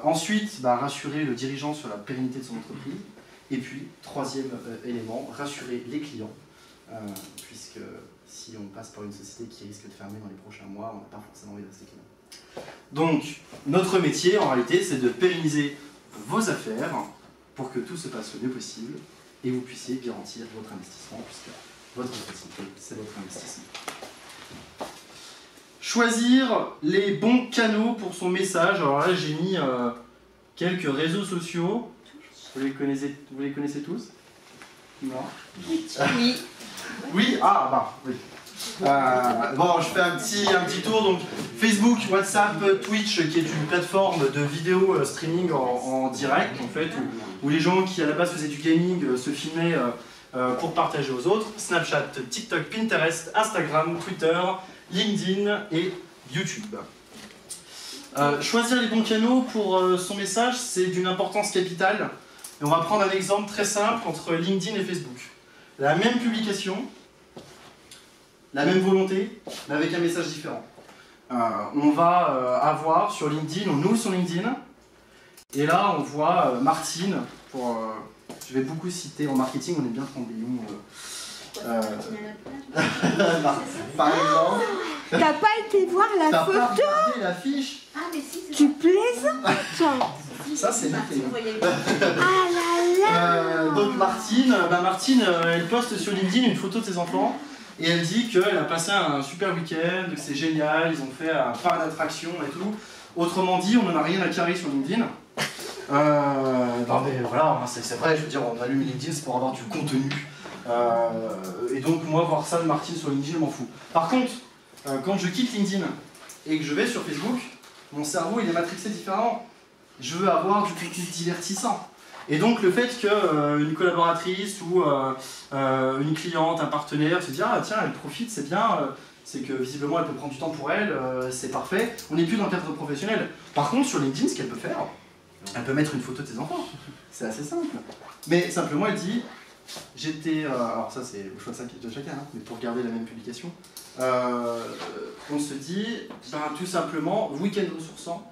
Ensuite, rassurer le dirigeant sur la pérennité de son entreprise. Et puis, troisième élément, rassurer les clients. Puisque si on passe par une société qui risque de fermer dans les prochains mois, on n'a pas forcément envie de rester client. Donc, notre métier, en réalité, c'est de pérenniser vos affaires pour que tout se passe le mieux possible et vous puissiez garantir votre investissement, puisque votre société, c'est votre investissement. Choisir les bons canaux pour son message. Alors là, j'ai mis quelques réseaux sociaux. Vous les connaissez tous? Non? Oui. Oui? Ah, oui. Bon, je fais un petit tour. Donc, Facebook, WhatsApp, Twitch, qui est une plateforme de vidéo streaming en direct, en fait, où les gens qui à la base faisaient du gaming se filmaient pour partager aux autres. Snapchat, TikTok, Pinterest, Instagram, Twitter, LinkedIn et YouTube. Choisir les bons canaux pour son message, c'est d'une importance capitale. Et on va prendre un exemple très simple entre LinkedIn et Facebook. La même publication, la même volonté, mais avec un message différent. On va avoir sur LinkedIn, on ouvre sur LinkedIn, et là on voit Martine, je vais beaucoup citer, en marketing on est bien 30 millions. Par exemple. T'as pas été voir la photo? T'as pas regardé l'affiche? Ah mais si, tu plaisantes? Ça c'est noté. Ah là là. Donc Martine, elle poste sur LinkedIn une photo de ses enfants et elle dit qu'elle a passé un super week-end, que c'est génial, ils ont fait un parc d'attractions et tout. Autrement dit, on n'en a rien à carrer sur LinkedIn. Non mais voilà, c'est vrai, je veux dire, on allume LinkedIn, c'est pour avoir du contenu. Et donc moi, voir ça de Martine sur LinkedIn, je m'en fous. Par contre, quand je quitte LinkedIn et que je vais sur Facebook, mon cerveau il est matrixé différemment. Je veux avoir du contenu divertissant. Et donc le fait qu'une collaboratrice ou une cliente, un partenaire se dit ah tiens elle profite, c'est bien, c'est que visiblement elle peut prendre du temps pour elle, c'est parfait, on n'est plus dans le cadre professionnel. Par contre sur LinkedIn ce qu'elle peut faire, elle peut mettre une photo de ses enfants, c'est assez simple. Mais simplement elle dit j'étais, alors ça c'est le choix de chacun, hein, mais pour garder la même publication, on se dit tout simplement week-end ressourçant.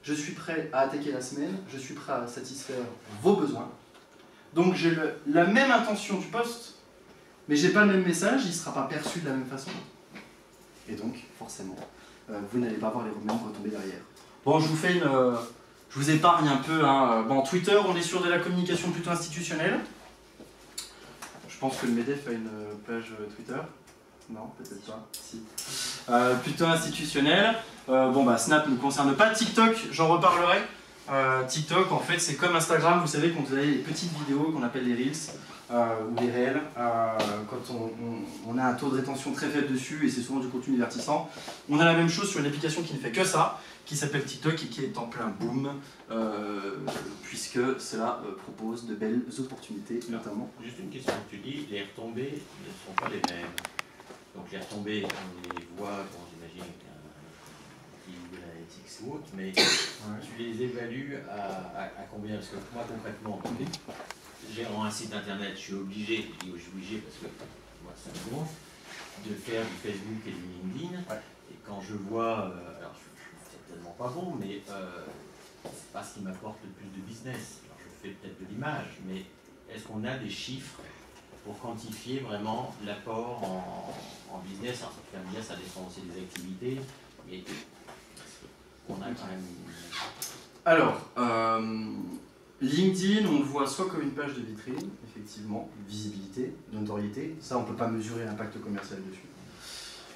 Je suis prêt à attaquer la semaine, je suis prêt à satisfaire vos besoins. Donc j'ai la même intention du poste, mais j'ai pas le même message, il ne sera pas perçu de la même façon. Et donc, forcément, vous n'allez pas voir les mêmes retombées derrière. Bon, je vous épargne un peu. Hein. Bon, Twitter, on est sur de la communication plutôt institutionnelle. Je pense que le MEDEF a une page Twitter. Non, peut-être pas. Si. Plutôt institutionnel. Snap ne me concerne pas. TikTok, j'en reparlerai. TikTok, en fait, c'est comme Instagram, vous savez, quand vous avez les petites vidéos qu'on appelle les Reels, ou les réels, quand on a un taux de rétention très faible dessus, et c'est souvent du contenu divertissant. On a la même chose sur une application qui ne fait que ça, qui s'appelle TikTok et qui est en plein boom, puisque cela propose de belles opportunités, notamment. Juste une question, tu dis les retombées ne sont pas les mêmes. Donc les retombées, on les voit, bon, j'imagine, avec Google Analytics ou autre, mais tu les évalues à combien? Parce que moi concrètement, gérant un site internet, je suis obligé, je dis obligé parce que moi ça me gonfle, de faire du Facebook et du LinkedIn. Et quand je vois, alors je suis certainement pas bon, mais c'est pas ce qui m'apporte le plus de business. Alors je fais peut-être de l'image, mais est-ce qu'on a des chiffres pour quantifier vraiment l'apport en business? Alors ça peut bien, ça dépend aussi des activités, mais on a quand même... Alors, LinkedIn, on le voit soit comme une page de vitrine, effectivement, visibilité, notoriété, ça on ne peut pas mesurer l'impact commercial dessus.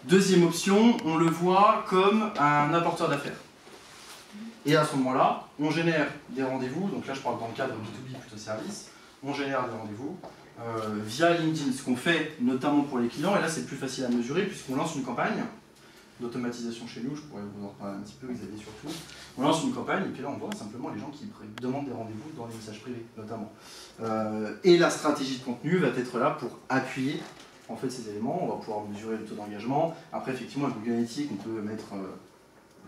Deuxième option, on le voit comme un apporteur d'affaires. Et à ce moment-là, on génère des rendez-vous, donc là je parle dans le cadre B2B plutôt service, on génère des rendez-vous via LinkedIn, ce qu'on fait notamment pour les clients, et là c'est plus facile à mesurer puisqu'on lance une campagne d'automatisation chez nous, je pourrais vous en reparler un petit peu, Xavier surtout. On lance une campagne et puis là on voit simplement les gens qui demandent des rendez-vous dans les messages privés notamment. Et la stratégie de contenu va être là pour appuyer en fait ces éléments, on va pouvoir mesurer le taux d'engagement. Après effectivement avec Google Analytics on peut mettre un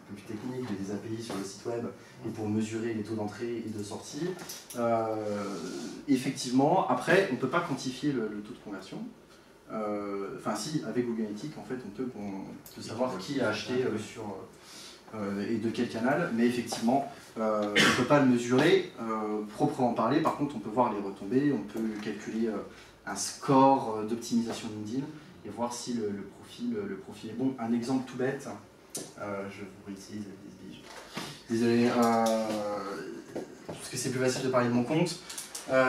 peu plus technique, des API sur le site web et pour mesurer les taux d'entrée et de sortie. Effectivement, après on ne peut pas quantifier le taux de conversion. Enfin si, avec Google Analytics, en fait, on peut savoir qui a acheté et de quel canal, mais effectivement, on ne peut pas le mesurer proprement parler. Par contre, on peut voir les retombées, on peut calculer un score d'optimisation LinkedIn et voir si le profil est bon. Un exemple tout bête, je vous réutilise les biges. Désolé, parce que c'est plus facile de parler de mon compte.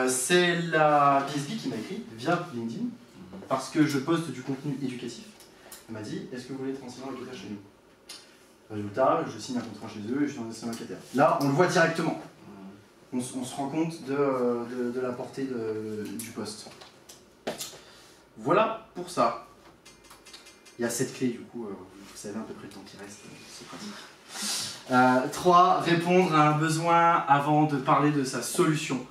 C'est la BSB qui m'a écrit via LinkedIn, parce que je poste du contenu éducatif. Elle m'a dit, est-ce que vous voulez être enseignant locataire chez nous? Résultat, je signe un contrat chez eux et je suis enseignant locataire. Là, on le voit directement. On se rend compte de la portée du poste. Voilà pour ça. Il y a 7 clés, du coup, vous savez à peu près le temps qui reste, c'est pratique. 3. Répondre à un besoin avant de parler de sa solution.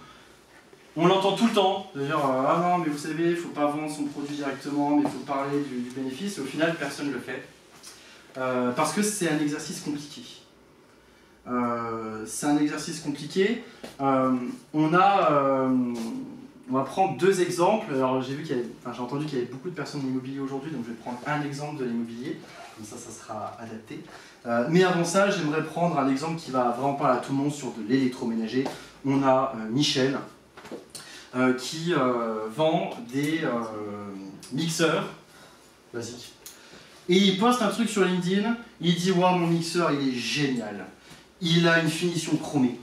On l'entend tout le temps, de dire ah non mais vous savez, il ne faut pas vendre son produit directement, mais il faut parler du bénéfice, et au final personne ne le fait. Parce que c'est un exercice compliqué. C'est un exercice compliqué. On va prendre 2 exemples. Alors j'ai entendu qu'il y avait beaucoup de personnes de l'immobilier aujourd'hui, donc je vais prendre un exemple de l'immobilier, comme ça sera adapté. Mais avant ça, j'aimerais prendre un exemple qui va vraiment parler à tout le monde sur de l'électroménager. On a Michel, qui vend des mixeurs basiques. Et il poste un truc sur LinkedIn, il dit waouh, mon mixeur il est génial. Il a une finition chromée.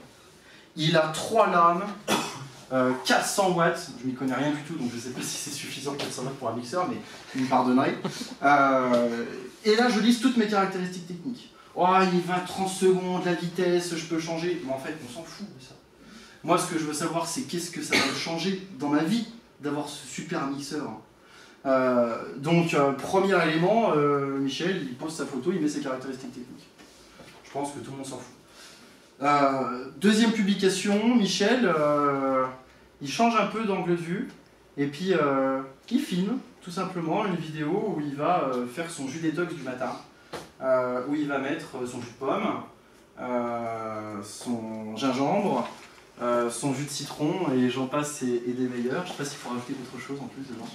Il a 3 lames, 400 watts, je m'y connais rien du tout donc je ne sais pas si c'est suffisant 400 watts pour un mixeur, mais vous me pardonnerez. Et là je liste toutes mes caractéristiques techniques. Oh, il va 30 secondes, la vitesse, je peux changer. Mais en fait on s'en fout de ça. Moi, ce que je veux savoir, c'est qu'est-ce que ça va changer dans ma vie d'avoir ce super mixeur. Donc, premier élément, Michel, il pose sa photo, il met ses caractéristiques techniques. Je pense que tout le monde s'en fout. Deuxième publication, Michel, il change un peu d'angle de vue, et puis il filme tout simplement une vidéo où il va faire son jus détox du matin, où il va mettre son jus de pomme, son gingembre, son jus de citron et j'en passe et des meilleurs. Je sais pas s'il faut rajouter d'autres choses en plus dedans.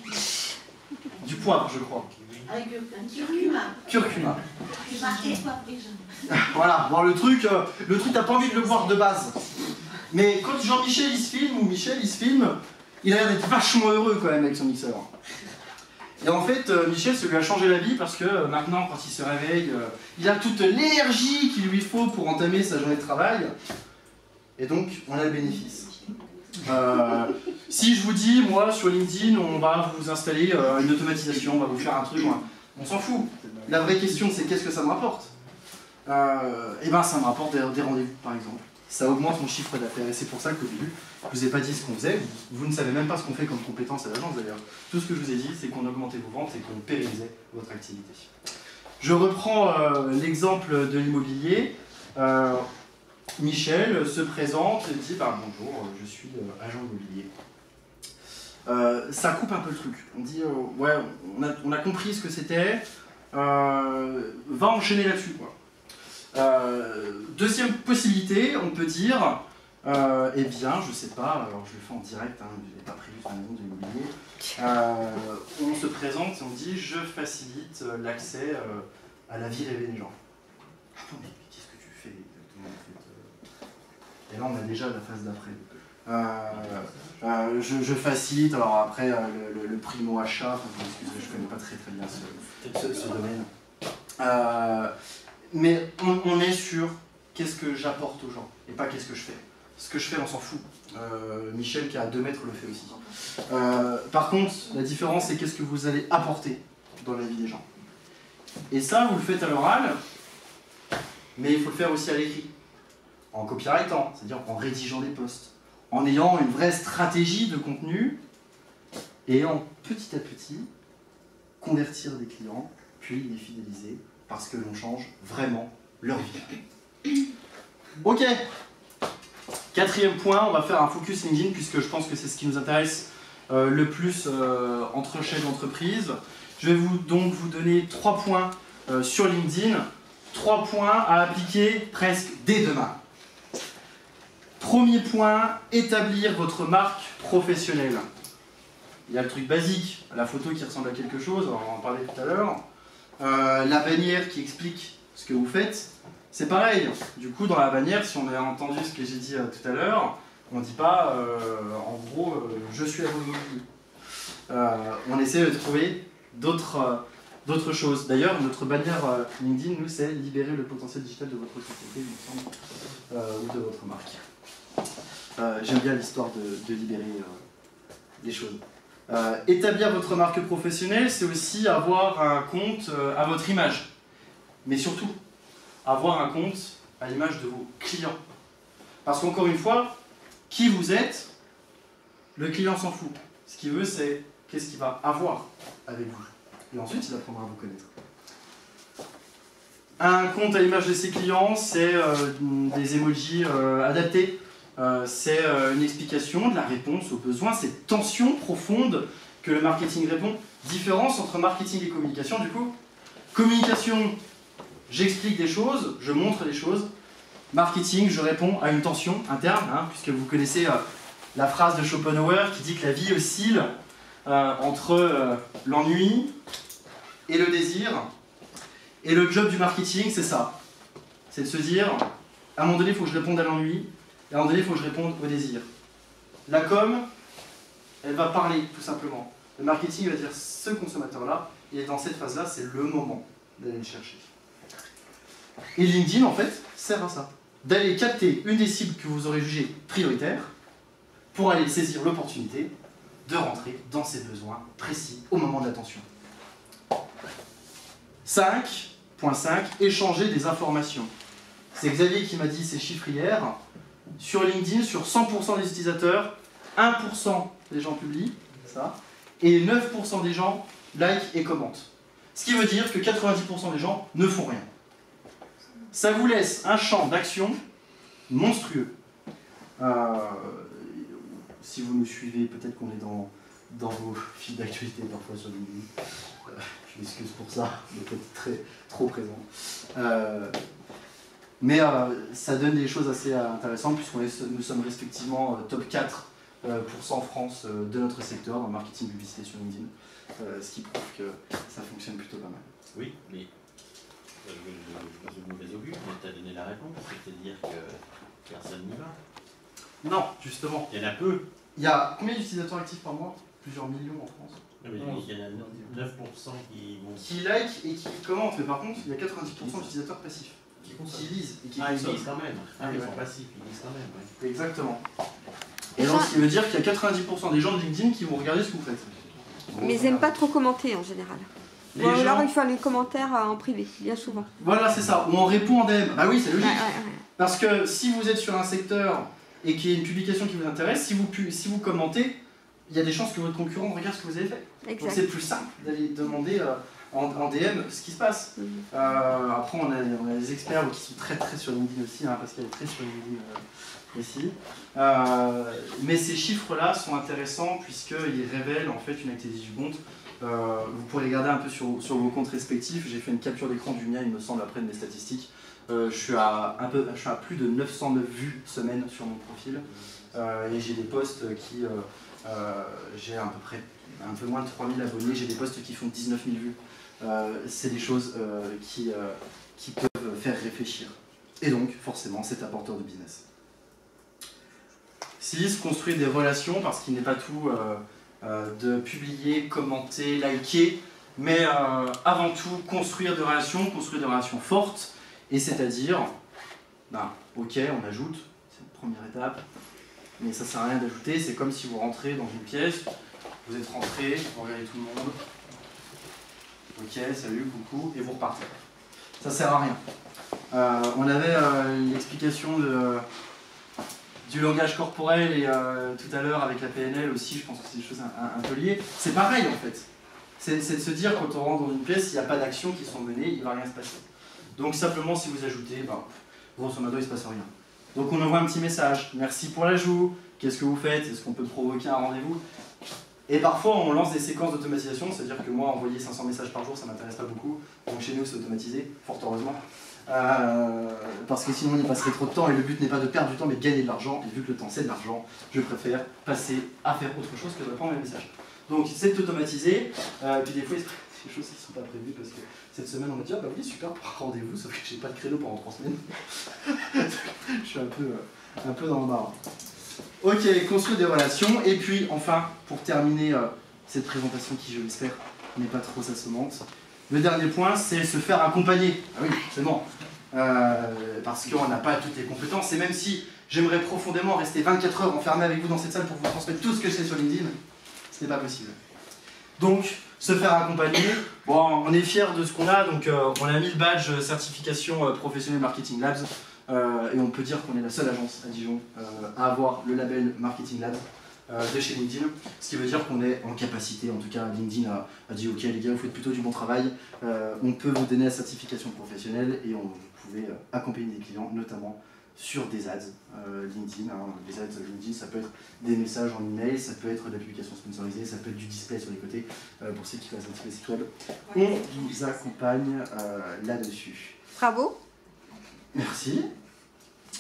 Du poivre, je crois. Avec un curcuma. Curcuma. Et poivre et gingembre. Voilà, bon, le truc t'as pas envie de le boire de base. Mais quand Jean-Michel il se filme, ou Michel il se filme, il a l'air d'être vachement heureux quand même avec son mixeur. Et en fait, Michel, ça lui a changé la vie parce que maintenant, quand il se réveille, il a toute l'énergie qu'il lui faut pour entamer sa journée de travail. Et donc, on a le bénéfice. Si je vous dis, moi, sur LinkedIn, on va vous installer une automatisation, on va vous faire un truc, on s'en fout. La vraie question, c'est qu'est-ce que ça me rapporte? Et ben, ça me rapporte des rendez-vous, par exemple. ça augmente mon chiffre d'affaires. Et c'est pour ça qu'au début, je ne vous ai pas dit ce qu'on faisait. Vous ne savez même pas ce qu'on fait comme compétence à l'agence d'ailleurs. Tout ce que je vous ai dit, c'est qu'on augmentait vos ventes et qu'on pérennisait votre activité. Je reprends l'exemple de l'immobilier. Michel se présente et dit bonjour, je suis agent immobilier. Ça coupe un peu le truc. On dit ouais, on a compris ce que c'était, va enchaîner là-dessus, quoi. Deuxième possibilité, on peut dire eh bien, je sais pas, alors je le fais en direct, je n'ai pas prévu sur un nom de l'immobilier. On se présente et on dit je facilite l'accès à la vie rêvée des gens. Ah bon, mais qu'est-ce que tu fais exactement en fait? Et là, on a déjà la phase d'après. Je facilite, alors après le primo-achat, excusez, je connais pas très bien ce domaine. Mais on est sur qu'est-ce que j'apporte aux gens et pas qu'est-ce que je fais. Ce que je fais, on s'en fout. Michel, qui est à 2 mètres, le fait aussi. Par contre, la différence, c'est qu'est-ce que vous allez apporter dans la vie des gens. Et ça, vous le faites à l'oral, mais il faut le faire aussi à l'écrit. En copywritant, c'est-à-dire en rédigeant des posts, en ayant une vraie stratégie de contenu et en petit à petit convertir des clients, puis les fidéliser parce que l'on change vraiment leur vie. Ok, 4e point, on va faire un focus LinkedIn puisque je pense que c'est ce qui nous intéresse le plus entre chefs d'entreprise. Je vais donc vous donner 3 points sur LinkedIn, 3 points à appliquer presque dès demain. Premier point, établir votre marque professionnelle. Il y a le truc basique, la photo qui ressemble à quelque chose, on va en parler tout à l'heure. La bannière qui explique ce que vous faites, c'est pareil. Du coup, dans la bannière, si on a entendu ce que j'ai dit tout à l'heure, on ne dit pas, en gros, je suis agent immobilier. On essaie de trouver d'autres choses. D'ailleurs, notre bannière LinkedIn, nous, c'est libérer le potentiel digital de votre société, il me semble, ou de votre marque. J'aime bien l'histoire de libérer les choses. Établir votre marque professionnelle, c'est aussi avoir un compte à votre image. Mais surtout, avoir un compte à l'image de vos clients. Parce qu'encore une fois, qui vous êtes, le client s'en fout. Ce qu'il veut, c'est qu'est-ce qu'il va avoir avec vous. Et ensuite, il apprendra à vous connaître. Un compte à l'image de ses clients, c'est des emojis adaptés. C'est une explication de la réponse aux besoins, cette tension profonde que le marketing répond. Différence entre marketing et communication, du coup. Communication, j'explique des choses, je montre des choses. Marketing, je réponds à une tension interne, puisque vous connaissez la phrase de Schopenhauer qui dit que la vie oscille entre l'ennui et le désir. Et le job du marketing, c'est ça. C'est de se dire, à un moment donné, il faut que je réponde à l'ennui, et à un moment donné, il faut que je réponde au désir. La com, elle va parler, tout simplement. Le marketing va dire, ce consommateur-là, et dans cette phase-là, c'est le moment d'aller le chercher. Et LinkedIn, en fait, sert à ça. D'aller capter une des cibles que vous aurez jugées prioritaires, pour aller saisir l'opportunité de rentrer dans ses besoins précis au moment de l'attention. 5.5, échanger des informations. C'est Xavier qui m'a dit ces chiffres hier. Sur LinkedIn, sur 100% des utilisateurs, 1% des gens publient, ça, et 9% des gens like et commentent. Ce qui veut dire que 90% des gens ne font rien. Ça vous laisse un champ d'action monstrueux. Si vous nous suivez, peut-être qu'on est dans vos fils d'actualité parfois sur LinkedIn. Je m'excuse pour ça, mais peut-être trop présent. Mais ça donne des choses assez intéressantes puisque nous sommes respectivement top 4% en France de notre secteur dans le marketing publicité sur LinkedIn. Ce qui prouve que ça fonctionne plutôt pas mal. Oui, mais je passe le mauvais augure, mais tu as donné la réponse, c'est-à-dire que personne n'y va. Non, justement. Il y en a peu. Il y a combien d'utilisateurs actifs par mois? Plusieurs millions en France. Non, mais il y en a 9% qui like et qui commentent, mais par contre, il y a 90% d'utilisateurs passifs. Qui lisent et qui consomment. Ils lisent quand même. Ils sont passifs, ils lisent quand même. Ouais. Exactement. Et donc, ce qui veut dire qu'il y a 90% des gens de LinkedIn qui vont regarder ce que vous faites. Mais ils n'aiment pas trop commenter en général. Ou alors ils font les commentaires en privé, bien souvent. Voilà, c'est ça. Ou on répond en DM. Bah oui, c'est logique. Parce que si vous êtes sur un secteur et qu'il y a une publication qui vous intéresse, si vous commentez, il y a des chances que votre concurrent regarde ce que vous avez fait. Exact. Donc c'est plus simple d'aller demander en DM ce qui se passe. Après on a des experts qui sont très sur LinkedIn aussi, hein, parce qu'elle est très sur LinkedIn aussi. Mais ces chiffres-là sont intéressants puisqu'ils révèlent en fait une activité du compte. Vous pourrez les garder un peu sur vos comptes respectifs. J'ai fait une capture d'écran du mien, il me semble, après de mes statistiques. Je suis à plus de 909 vues semaine sur mon profil. Et j'ai des posts qui... j'ai à peu près un peu moins de 3000 abonnés. J'ai des posts qui font 19 000 vues. C'est des choses qui peuvent faire réfléchir. Et donc, forcément, c'est un porteur de business. 6. Construire des relations, parce qu'il n'est pas tout de publier, commenter, liker, mais avant tout, construire des relations fortes, et c'est-à-dire, ok, on ajoute, c'est la première étape, mais ça sert à rien d'ajouter, c'est comme si vous rentrez dans une pièce, vous êtes rentré, vous regardez tout le monde, ok, salut, coucou, et vous repartez. Ça sert à rien. On avait l'explication du langage corporel et tout à l'heure avec la PNL aussi, je pense que c'est des choses un peu liées. C'est pareil en fait. C'est de se dire quand on rentre dans une pièce, s'il n'y a pas d'actions qui sont menées, il ne va rien se passer. Donc simplement si vous ajoutez, grosso modo il ne se passe rien. Donc on envoie un petit message, merci pour l'ajout, qu'est-ce que vous faites, est-ce qu'on peut provoquer un rendez-vous? Et parfois on lance des séquences d'automatisation, c'est-à-dire que moi envoyer 500 messages par jour ça ne m'intéresse pas beaucoup, donc chez nous c'est automatisé, fort heureusement. Parce que sinon on y passerait trop de temps et le but n'est pas de perdre du temps mais de gagner de l'argent, et vu que le temps c'est de l'argent, je préfère passer à faire autre chose que de répondre à mes messages. Donc c'est automatisé, puis des fois il y a des choses qui ne sont pas prévues parce que cette semaine on m'a dit ah bah oui super rendez-vous sauf que j'ai pas de créneau pendant 3 semaines. Je suis un peu dans le marre. Ok, construire des relations, et puis enfin pour terminer cette présentation qui je l'espère n'est pas trop assommante, le dernier point c'est se faire accompagner. Ah oui, c'est bon. Parce qu'on n'a pas toutes les compétences, et même si j'aimerais profondément rester 24 heures enfermé avec vous dans cette salle pour vous transmettre tout ce que je sais sur LinkedIn, ce n'est pas possible. Donc, se faire accompagner, bon, on est fiers de ce qu'on a, donc on a mis le badge certification professionnelle Marketing Labs, et on peut dire qu'on est la seule agence à Dijon à avoir le label Marketing Labs de chez LinkedIn, ce qui veut dire qu'on est en capacité, en tout cas LinkedIn a dit ok les gars vous faites plutôt du bon travail, on peut vous donner la certification professionnelle et vous pouvez accompagner des clients notamment sur des ads LinkedIn. Les ads LinkedIn ça peut être des messages en email, ça peut être de la publication sponsorisée, ça peut être du display sur les côtés pour ceux qui fassent un petit peu site web. On vous accompagne là-dessus. Bravo. Merci.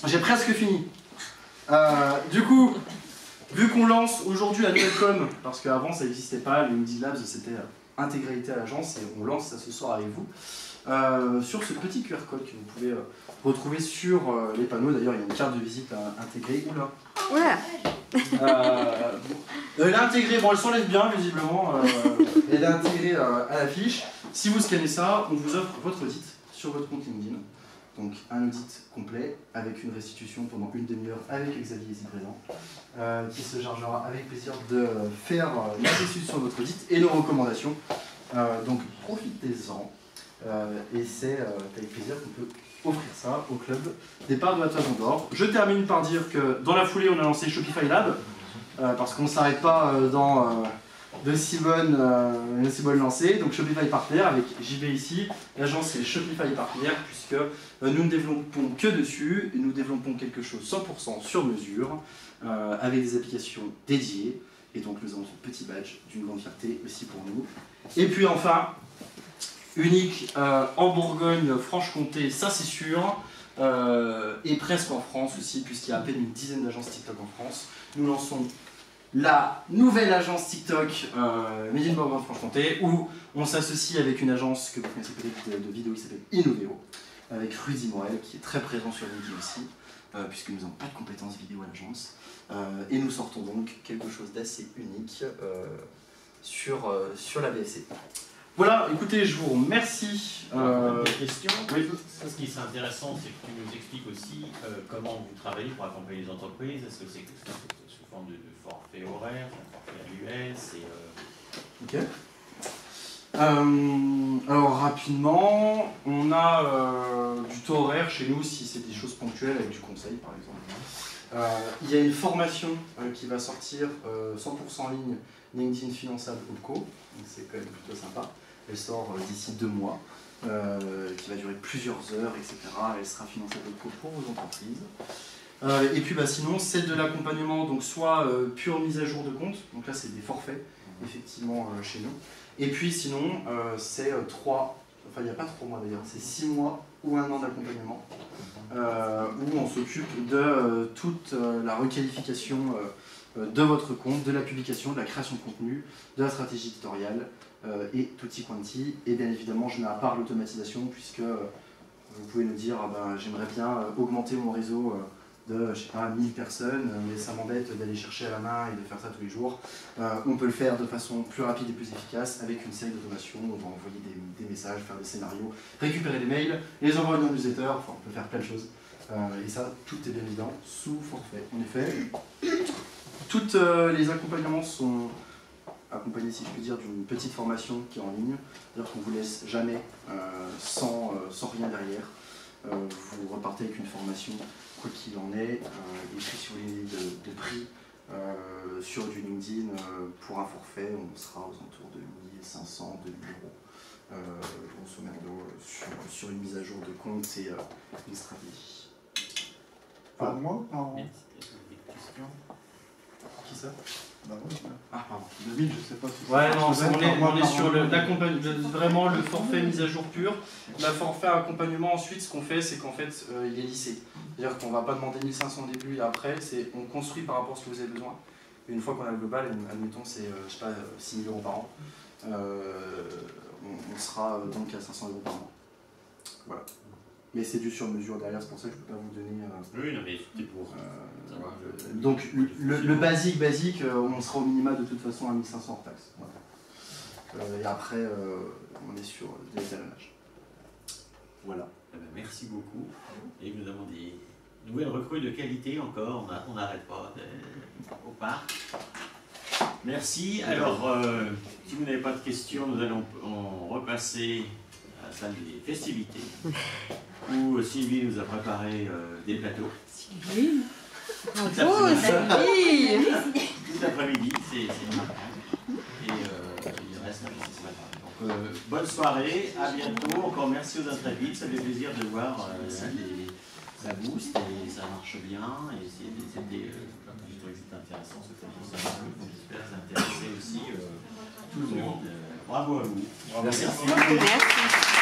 J'ai presque fini. Du coup, vu qu'on lance aujourd'hui la nouvelle com, parce qu'avant ça n'existait pas, le LinkedIn Labs c'était intégralité à l'agence et on lance ça ce soir avec vous, sur ce petit QR code que vous pouvez retrouver sur les panneaux. D'ailleurs il y a une carte de visite intégrée. Oula. Ouais. Elle est intégrée, bon elle s'enlève bien visiblement, elle est intégrée à l'affiche. Si vous scannez ça, on vous offre votre audit sur votre compte LinkedIn. Donc un audit complet avec une restitution pendant une demi-heure avec Xavier ici présent, qui se chargera avec plaisir de faire la restitution de votre audit et nos recommandations. Donc profitez-en, et c'est avec plaisir qu'on peut offrir ça au club Départ de la Toison d'Or. Je termine par dire que dans la foulée on a lancé Shopify Lab, parce qu'on ne s'arrête pas dans de si bonnes lancées. Donc Shopify Partner avec JB ici, l'agence c'est Shopify Partner, puisque nous ne développons que dessus, et nous développons quelque chose 100% sur mesure, avec des applications dédiées, et donc nous avons ce petit badge d'une grande fierté aussi pour nous. Et puis enfin, unique en Bourgogne-Franche-Comté, ça c'est sûr, et presque en France aussi, puisqu'il y a à peine une dizaine d'agences TikTok en France. Nous lançons la nouvelle agence TikTok Made in Bourgogne-Franche-Comté, où on s'associe avec une agence que vous connaissez peut-être de vidéo qui s'appelle Innoveo, avec Rudy Morel qui est très présent sur LinkedIn aussi, puisque nous n'avons pas de compétences vidéo à l'agence, et nous sortons donc quelque chose d'assez unique sur la BSC. Voilà, écoutez, je vous remercie. Question. Oui. Ce qui serait intéressant, c'est que tu nous expliques aussi comment vous travaillez pour accompagner les entreprises. Est-ce que c'est sous forme de forfait horaire, forfait annuel, Ok. Alors rapidement, on a du taux horaire chez nous si c'est des choses ponctuelles avec du conseil par exemple. Il y a une formation qui va sortir 100% en ligne, LinkedIn Finançable Opco, donc c'est quand même plutôt sympa. Elle sort d'ici 2 mois, qui va durer plusieurs heures, etc. Elle sera finançable Opco pour vos entreprises. Et puis bah, sinon c'est de l'accompagnement, donc soit pure mise à jour de compte, donc là c'est des forfaits effectivement chez nous. Et puis sinon c'est 3, enfin il n'y a pas 3 mois d'ailleurs, c'est 6 mois ou 1 an d'accompagnement où on s'occupe de toute la requalification de votre compte, de la publication, de la création de contenu, de la stratégie éditoriale et tutti quanti. Et bien évidemment je mets à part l'automatisation puisque vous pouvez nous dire ah ben, j'aimerais bien augmenter mon réseau de, je sais pas, 1000 personnes, mais ça m'embête d'aller chercher à la main et de faire ça tous les jours. On peut le faire de façon plus rapide et plus efficace avec une série d'automations. On va envoyer des messages, faire des scénarios, récupérer des mails, les envoyer dans le newsletter, enfin on peut faire plein de choses. Et ça, tout est bien évident sous forfait. En effet, tous les accompagnements sont accompagnés, si je puis dire, d'une petite formation qui est en ligne. C'est-à-dire qu'on ne vous laisse jamais sans rien derrière. Vous repartez avec une formation, quoi qu'il en est. Et puis si vous voulez de prix sur du LinkedIn, pour un forfait, on sera aux alentours de 1500, 2000 €, grosso merdo, sur une mise à jour de compte et une stratégie. Par mois ou par an? Qui ça? Bah oui. Ah, pardon. 2000, je sais pas si ouais, non, on est sur vraiment le forfait mise à jour pur. La forfait accompagnement, ensuite, ce qu'on fait, c'est qu'en fait, il est lissé. C'est-à-dire qu'on ne va pas demander 1500 au début et après, on construit par rapport à ce que vous avez besoin. Et une fois qu'on a le global, admettons, c'est, je sais pas, 6 000 € par an, on sera donc à 500 € par mois. Voilà. Mais c'est du sur-mesure derrière, c'est pour ça que je ne peux pas vous donner... oui, non, mais c'était pour savoir... Donc, le basique, on sera au minima de toute façon à 1500 hors taxe. Voilà. Et après, on est sur des étalonnages. Voilà. Eh ben, merci beaucoup. Et nous avons des nouvelles recrues de qualité encore, on n'arrête pas au parc. Merci. Alors, si vous n'avez pas de questions, nous allons repasser à la salle des festivités, où Sylvie nous a préparé des plateaux. Sylvie, bravo Sylvie. Tout l'après-midi, c'est remarquable. Et il reste ce matin. Donc, bonne soirée, à bientôt. Encore merci aux Intrépides, ça fait plaisir de voir ça booste et ça marche bien. Et c'était intéressant ce que j'espère que ça a intéressé aussi tout le monde. Bravo à vous. Merci. Merci.